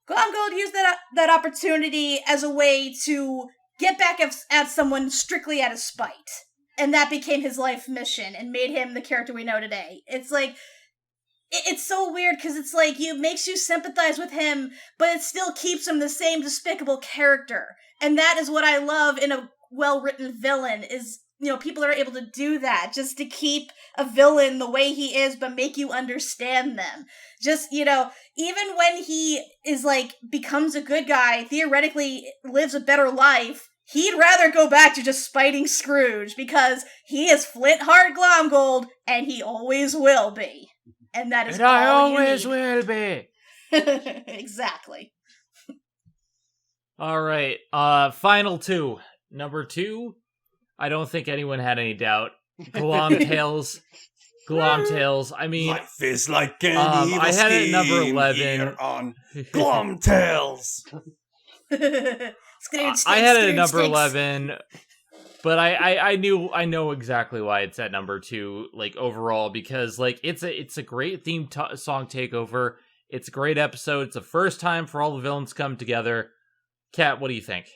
C: Glomgold used that opportunity as a way to get back at someone strictly out of spite. And that became his life mission and made him the character we know today. It's like, it's so weird because it's like, it makes you sympathize with him, but it still keeps him the same despicable character. And that is what I love in a well-written villain, is, people are able to do that, just to keep a villain the way he is, but make you understand them. Just, even when he is, like, becomes a good guy, theoretically lives a better life, he'd rather go back to just spiting Scrooge, because he is Flint-Heart Glomgold, and he always will be. And that is all
A: I
C: you
A: always
C: need.
A: will be.
C: Exactly.
A: All right. Final two. Number 2, I don't think anyone had any doubt. Glomtails. Glomtails. I mean,
D: life is like an evil
A: I had it at number
D: scheme
A: 11
D: here on Glomtails.
A: I had it at number 11, but I know exactly why it's at number 2, like, overall, because, like, it's a great theme song takeover. It's a great episode. It's the first time for all the villains come together. Kat, what do you think?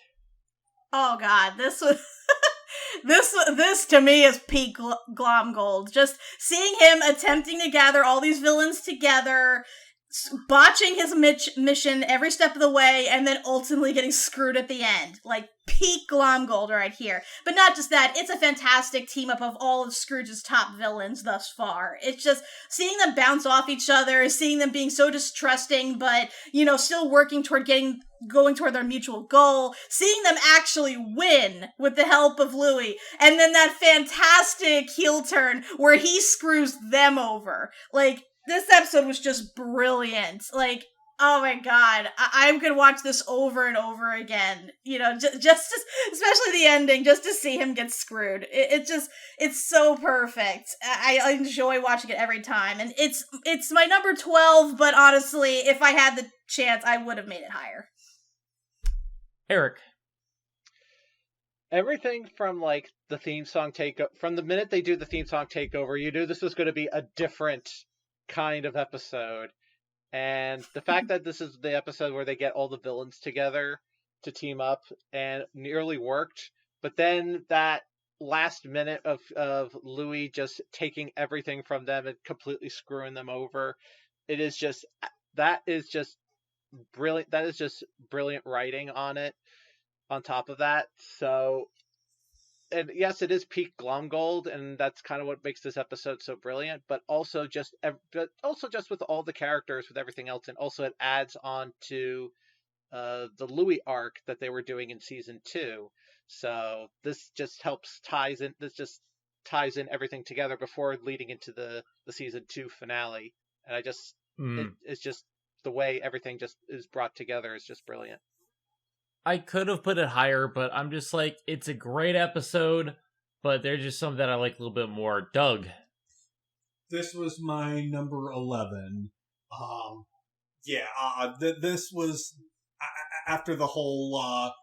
C: Oh god, this was this to me is peak Glomgold. Just seeing him attempting to gather all these villains together, botching his mission every step of the way, and then ultimately getting screwed at the end. Like, peak Glomgold right here. But not just that, it's a fantastic team-up of all of Scrooge's top villains thus far. It's just seeing them bounce off each other, seeing them being so distrusting, but, still working toward going toward their mutual goal, seeing them actually win with the help of Louie, and then that fantastic heel turn where he screws them over. Like, this episode was just brilliant. Like, oh my god, I'm gonna watch this over and over again. Just especially the ending, just to see him get screwed. It's so perfect. I enjoy watching it every time, and it's my number 12. But honestly, if I had the chance, I would have made it higher.
A: Eric.
B: Everything from, like, the theme song takeover, from the minute they do the theme song takeover, you knew this was going to be a different kind of episode. And the fact that this is the episode where they get all the villains together to team up, and nearly worked, but then that last minute of Louis just taking everything from them and completely screwing them over, that is just brilliant. That is just brilliant writing on it. On top of that, so, and yes, it is peak Glomgold, and that's kind of what makes this episode so brilliant. But also just with all the characters, with everything else, and also it adds on to the Louis arc that they were doing in season 2. So this just ties in everything together before leading into the season 2 finale. and it's just the way everything just is brought together is just brilliant.
A: I could have put it higher, but I'm just like, it's a great episode, but there's just some that I like a little bit more. Doug.
D: This was my number 11. This was after the whole,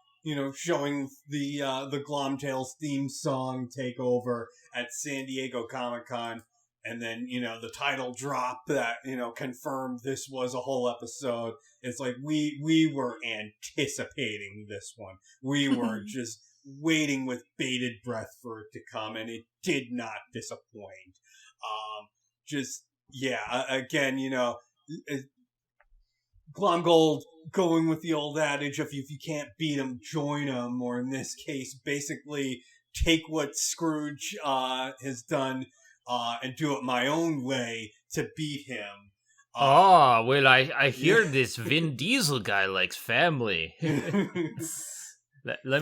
D: showing the Glomtails theme song take over at San Diego Comic-Con, and then, the title drop that, confirmed this was a whole episode. It's like we were anticipating this one. We were just waiting with bated breath for it to come, and it did not disappoint. Again, Glomgold going with the old adage of if you can't beat 'em, join 'em, or in this case, basically take what Scrooge has done and do it my own way to beat him.
A: I hear this Vin Diesel guy likes family. Let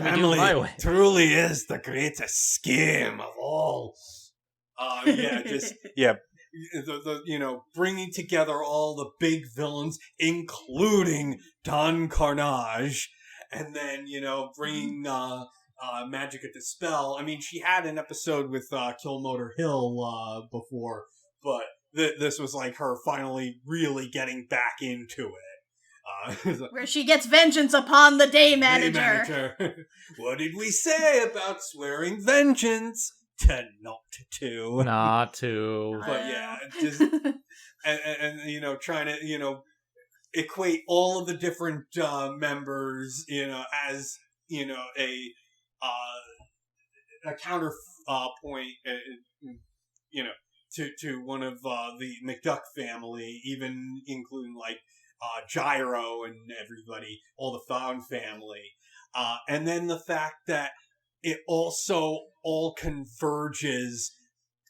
A: me do it my way.
D: Truly is the greatest scheme of all. Bringing together all the big villains, including Don Carnage, and then, bringing Magica to Spell. I mean, she had an episode with Killmotor Hill before, but this was like her finally really getting back into it.
C: Where she gets vengeance upon the day manager.
D: What did we say about swearing vengeance? Not to. But yeah, just and trying to equate all of the different members as a counter point to one of the McDuck family, even including like Gyro and everybody, all the Found family, and then the fact that it also all converges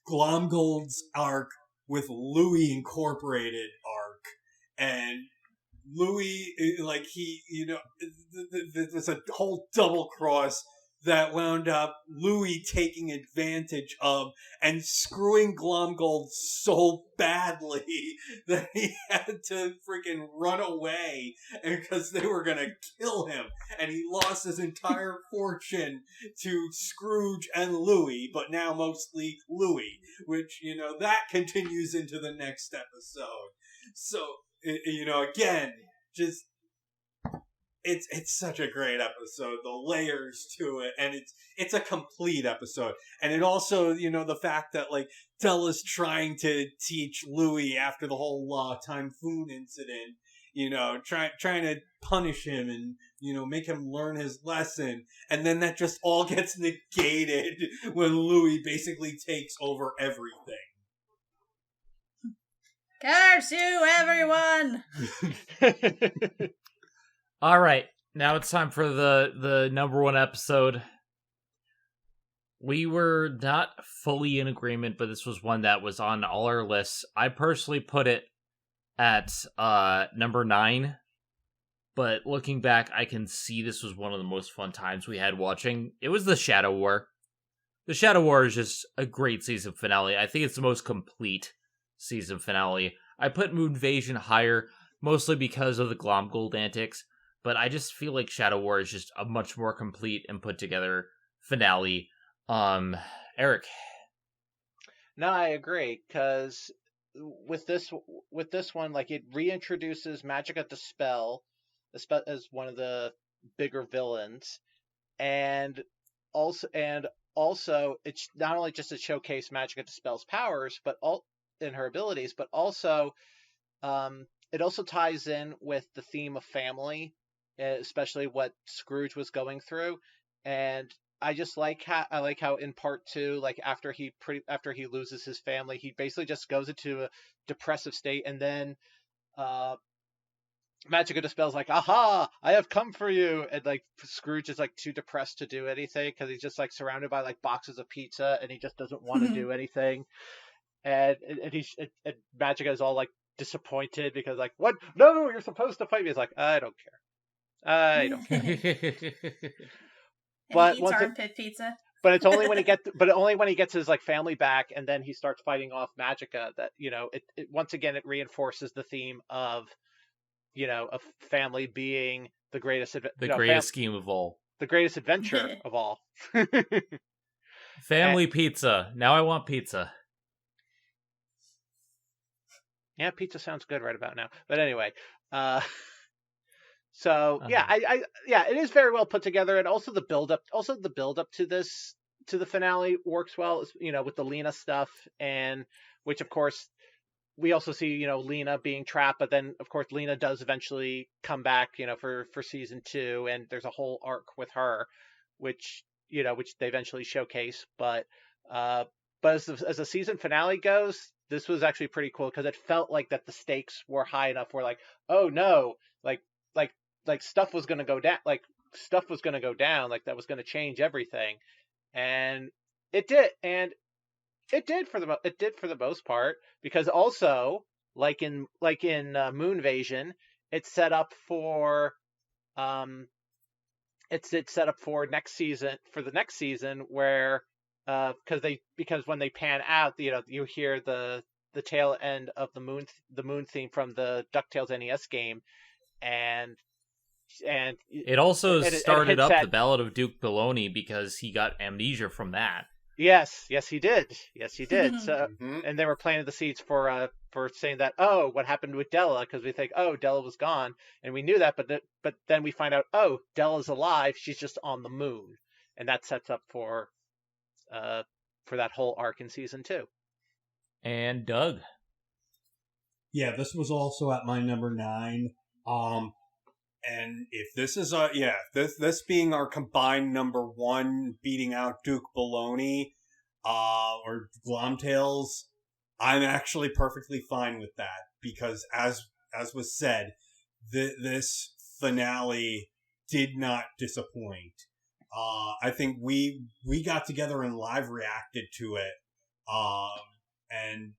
D: Glomgold's arc with Louie Incorporated arc. And Louie, like, there's a whole double cross that wound up Louie taking advantage of and screwing Glomgold so badly that he had to freaking run away because they were going to kill him. And he lost his entire fortune to Scrooge and Louie, but now mostly Louie, which, that continues into the next episode. So, again, just... It's such a great episode, the layers to it, and it's a complete episode. And it also, the fact that, like, Della's trying to teach Louie after the whole Typhoon incident, trying to punish him and, make him learn his lesson. And then that just all gets negated when Louie basically takes over everything.
C: Curse you, everyone!
A: All right, now it's time for the number one episode. We were not fully in agreement, but this was one that was on all our lists. I personally put it at number 9, but looking back, I can see this was one of the most fun times we had watching. It was the Shadow War. The Shadow War is just a great season finale. I think it's the most complete season finale. I put Moonvasion higher, mostly because of the Glomgold antics. But I just feel like Shadow War is just a much more complete and put together finale. Eric.
B: No, I agree, because with this one, like, it reintroduces Magica to Spell as one of the bigger villains, and also it's not only just to showcase Magica to Spell's powers, but in her abilities, but also it also ties in with the theme of family, especially what Scrooge was going through. And I just like how in part 2, like, after he loses his family, he basically just goes into a depressive state, and then Magica de Spell's like, aha, I have come for you, and like Scrooge is like too depressed to do anything because he's just like surrounded by like boxes of pizza, and he just doesn't want to do anything. And Magica is all like disappointed because, like, what? No, you're supposed to fight me. He's like, I don't care.
C: And
B: But
C: he eats armpit pizza.
B: But it's only when he gets his like family back, and then he starts fighting off Magica, that it once again it reinforces the theme of a family being the greatest
A: scheme of all,
B: the greatest adventure of all.
A: Family pizza. Now I want pizza.
B: Yeah, pizza sounds good right about now. But anyway, so yeah, it is very well put together, and also the build up to this, to the finale works well. With the Lena stuff, and which of course we also see Lena being trapped, but then of course Lena does eventually come back for season 2, and there's a whole arc with her, which they eventually showcase. But as the season finale goes, this was actually pretty cool, because it felt like that the stakes were high enough where like, oh no, like stuff was going to go down, like that was going to change everything. And it did. And it did for the most part, because also like in Moonvasion, it's set up for next season, where because when they pan out, you hear the tail end of the moon theme from the DuckTales NES game, and
A: it also started up
B: the
A: Ballad of Duke Baloney, because he got amnesia from that.
B: Yes, he did. So, and they were planting the seeds for saying that, oh, what happened with Della? Because we think, oh, Della was gone, and we knew that, but then we find out, oh, Della's alive. She's just on the moon, and that sets up for that whole arc in season 2.
A: And Doug.
D: Yeah, this was also at my number 9. And if this is this being our combined number 1, beating out Duke Baloney, or Glomtails, I'm actually perfectly fine with that, because as was said, this finale did not disappoint. I think we got together and live reacted to it, and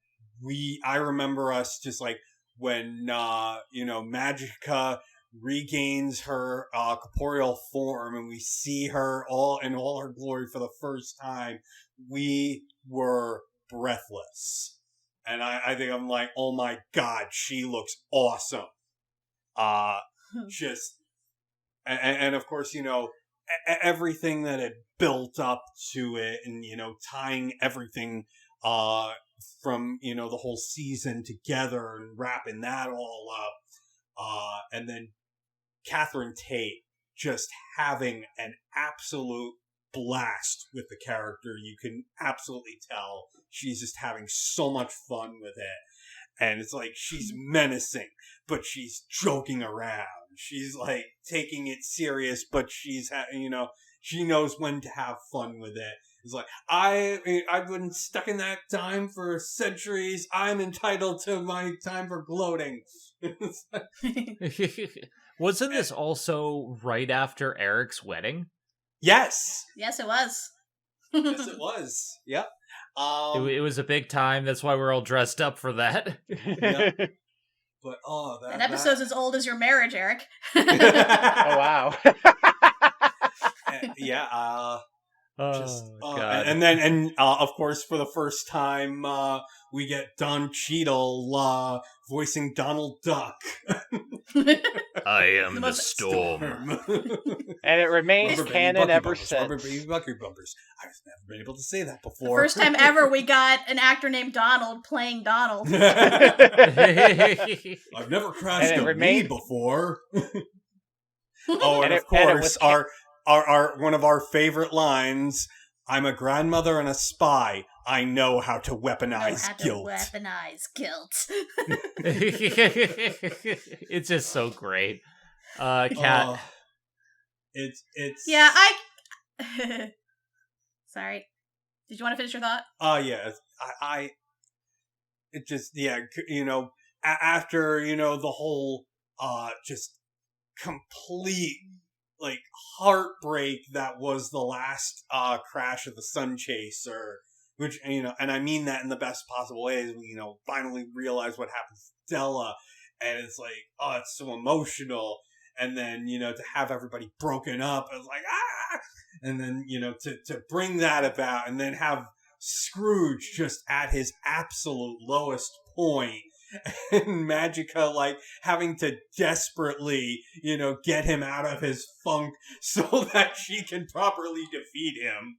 D: I remember us just like when Magica regains her corporeal form and we see her in all her glory for the first time, we were breathless. And I think I'm like, oh my God, she looks awesome. And of course, everything that had built up to it, and, tying everything from, the whole season together and wrapping that all up. And then Catherine Tate just having an absolute blast with the character. You can absolutely tell she's just having so much fun with it. And it's like she's menacing, but she's joking around. She's like taking it serious, but she's, she knows when to have fun with it. It's like, I've been stuck in that time for centuries. I'm entitled to my time for gloating.
A: Wasn't this also right after Eric's wedding?
D: Yes.
C: Yes, it was.
D: Yes, it was. Yep.
A: It was a big time. That's why we're all dressed up for that.
D: Yep. But
C: that episode's as old as your marriage, Eric.
B: Oh wow.
D: Yeah.
A: God.
D: And then of course, for the first time, we get Don Cheadle voicing Donald Duck.
A: I am the storm.
B: And it remains canon ever since.
D: Rubber baby bucky bumpers. I've never been able to say that before.
C: The first time ever we got an actor named Donald playing Donald.
D: I've never crashed a me before. And of course, our one of our favorite lines, I'm a grandmother and a spy. I know how to weaponize guilt.
A: It's just so great. Kat.
D: It's
C: yeah, Sorry. Did you want to finish your thought?
D: Yeah. It just, yeah, after, the whole, just complete, like, heartbreak that was the last, crash of the Sun Chaser, which, and I mean that in the best possible ways. We, finally realize what happens to Della, and it's like, oh, it's so emotional. And then, to have everybody broken up, I was like, and then, to bring that about and then have Scrooge just at his absolute lowest point and Magica like having to desperately, get him out of his funk so that she can properly defeat him.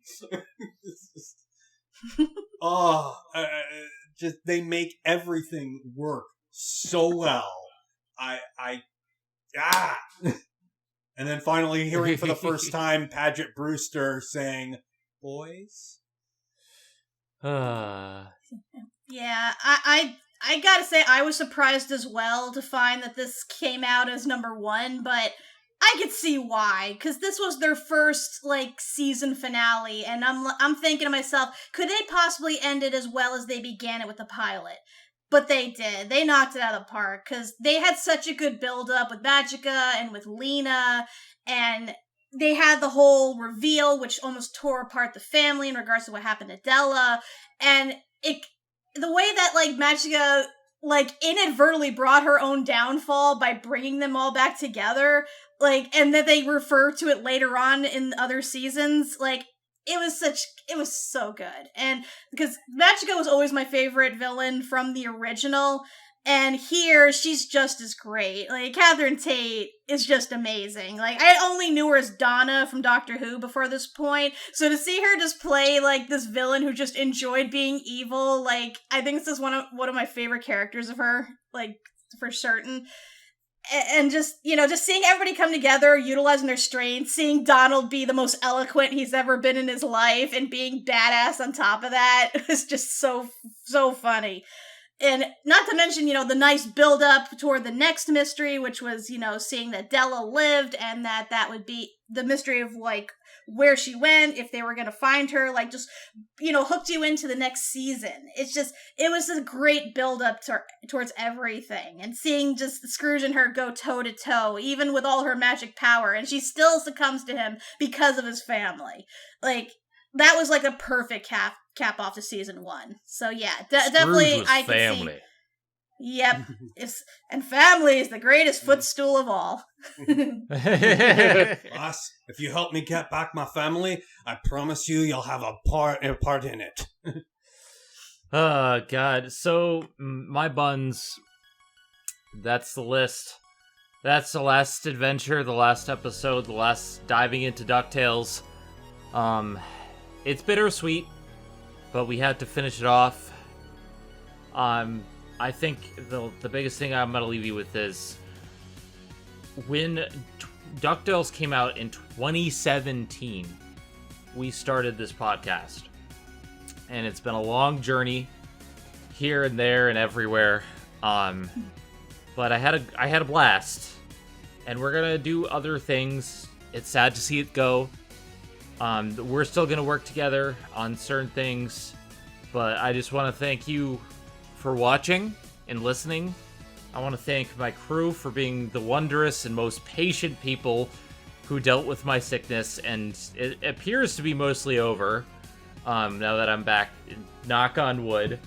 D: Just they make everything work so well. And then finally hearing for the first time Paget Brewster saying, "Boys."
C: Yeah, I gotta say I was surprised as well to find that this came out as number 1, but I could see why, because this was their first season finale, and I'm thinking to myself, could they possibly end it as well as they began it with the pilot? But they did. They knocked it out of the park, because they had such a good build-up with Magica and with Lena, and they had the whole reveal, which almost tore apart the family in regards to what happened to Della, and the way that Magica inadvertently brought her own downfall by bringing them all back together, and that they refer to it later on in other seasons, it was so good. And because Magica was always my favorite villain from the original, and here she's just as great. Catherine Tate is just amazing. I only knew her as Donna from Doctor Who before this point, so to see her just play this villain who just enjoyed being evil, I think this is one of my favorite characters of her, for certain. And just seeing everybody come together, utilizing their strengths, seeing Donald be the most eloquent he's ever been in his life, and being badass on top of that, it was just so funny. And not to mention, the nice build-up toward the next mystery, which was, seeing that Della lived, and that would be the mystery of, where she went, if they were going to find her, just, hooked you into the next season. It was a great build-up towards everything. And seeing just Scrooge and her go toe-to-toe, even with all her magic power, and she still succumbs to him because of his family. That was a perfect cap off to season 1. So yeah, definitely I could family. See. Yep, and family is the greatest footstool of all.
D: Boss, if you help me get back my family, I promise you'll have a part in it.
A: Oh God! So my buns. That's the list. That's the last adventure, the last episode, the last diving into DuckTales. It's bittersweet, but we had to finish it off. I think the biggest thing I'm going to leave you with is when DuckTales came out in 2017, we started this podcast. And it's been a long journey here and there and everywhere. But I had a blast. And we're going to do other things. It's sad to see it go. We're still going to work together on certain things. But I just want to thank you for watching and listening. I want to thank my crew for being the wondrous and most patient people who dealt with my sickness, and it appears to be mostly over now that I'm back, knock on wood.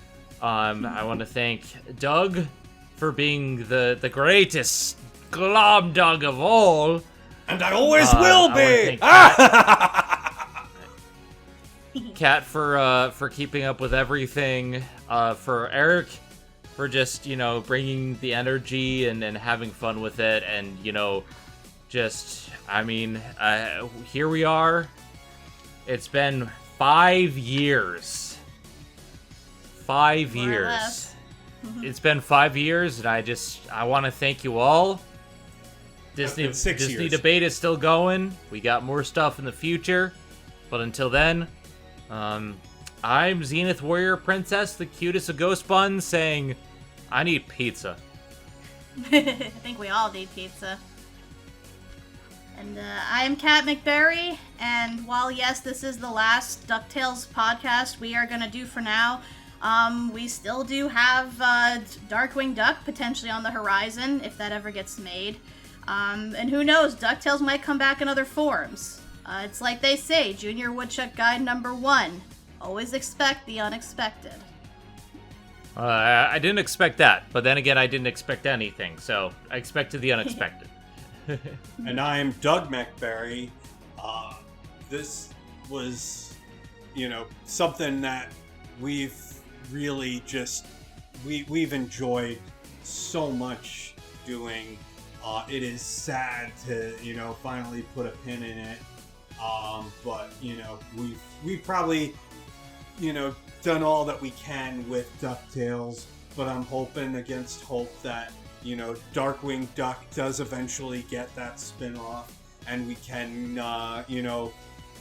A: I want to thank Doug for being the greatest glob dog of all.
D: And I always will be!
A: Kat for keeping up with everything, for Eric for just, bringing the energy and having fun with it, and, here we are. It's been 5 years. 5 years. It's been 5 years, and I want to thank you all. Disney debate is still going. We got more stuff in the future, but until then, I'm Zenith Warrior Princess, the cutest of ghost buns, saying, I need pizza.
C: I think we all need pizza. And I am Kat McBerry, and while yes, this is the last DuckTales podcast we are going to do for now, we still do have Darkwing Duck potentially on the horizon, if that ever gets made. And who knows, DuckTales might come back in other forms. It's like they say, Junior Woodchuck Guide number 1. Always expect the unexpected.
A: I didn't expect that, but then again, I didn't expect anything, so I expected the unexpected.
D: And I am Doug McBerry. this was, something that we've really just we've enjoyed so much doing. It is sad to finally put a pin in it, but we've probably done all that we can with DuckTales, but I'm hoping against hope that Darkwing Duck does eventually get that spin-off, and we can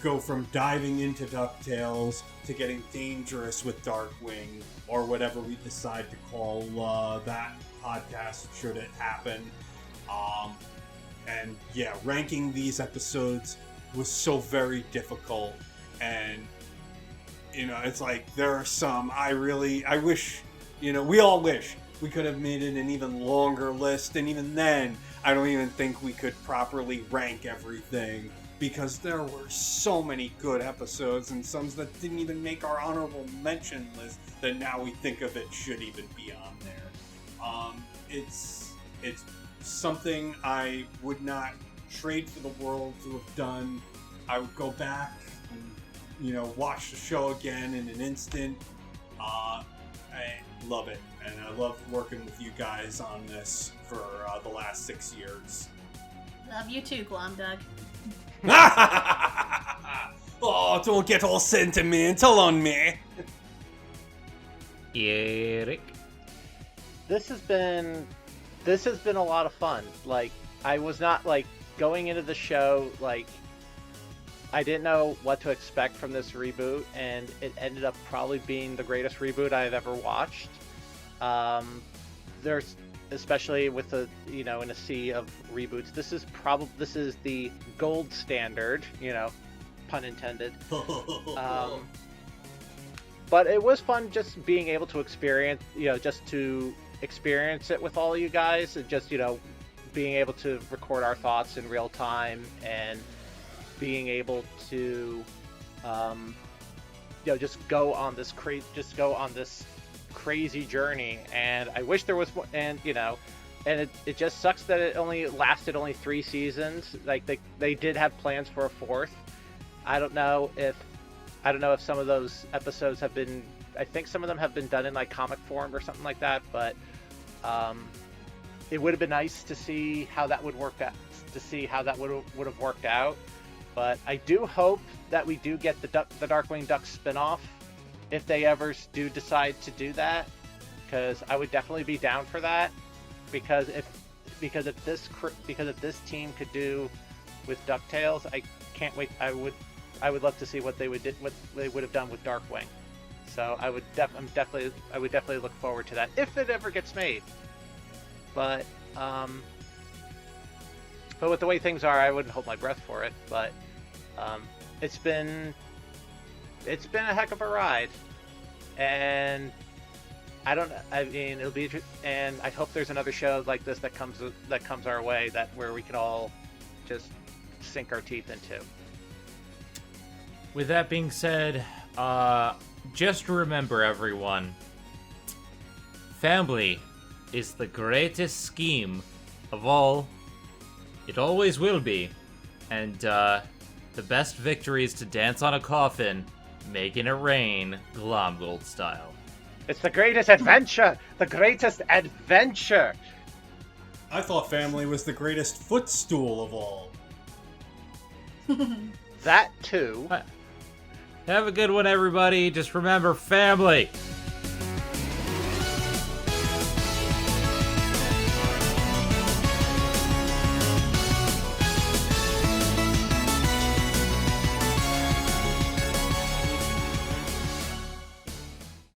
D: go from diving into DuckTales to getting dangerous with Darkwing, or whatever we decide to call that podcast should it happen. And yeah, ranking these episodes was so very difficult, and it's like there are some I wish, we all wish we could have made it an even longer list, and even then I don't even think we could properly rank everything, because there were so many good episodes, and some that didn't even make our honorable mention list that now we think of it should even be on there. It's something I would not trade for the world to have done. I would go back and watch the show again in an instant. I love it, and I love working with you guys on this for the last 6 years.
C: Love you too, Glom Doug.
D: Oh, don't get all sentimental on me.
A: Eric?
B: This has been a lot of fun. Like, I was not, going into the show, I didn't know what to expect from this reboot, and it ended up probably being the greatest reboot I've ever watched. There's, especially with the, in a sea of reboots, this is the gold standard, pun intended. But it was fun just being able to experience it with all of you guys, and just being able to record our thoughts in real time, and being able to just go on this crazy journey. And I wish there was more, and it just sucks that it only lasted 3 seasons. Like they did have plans for a 4th. I don't know if some of those episodes have been, I think some of them have been done in comic form or something like that, but it would have been nice to see how that would work out, would have worked out. But I do hope that we do get the Darkwing Duck spinoff, if they ever do decide to do that, because I would definitely be down for that. Because if this team could do with DuckTales, I can't wait. I would love to see what they would have done with Darkwing. So I would definitely look forward to that if it ever gets made. But with the way things are, I wouldn't hold my breath for it. But it's been a heck of a ride, and it'll be, and I hope there's another show like this that comes our way, where we can all just sink our teeth into.
A: With that being said, just remember, everyone, family is the greatest scheme of all. It always will be. And the best victory is to dance on a coffin, making it rain, Glomgold style.
B: It's the greatest adventure! The greatest adventure!
D: I thought family was the greatest footstool of all.
B: That too.
A: Have a good one, everybody. Just remember, family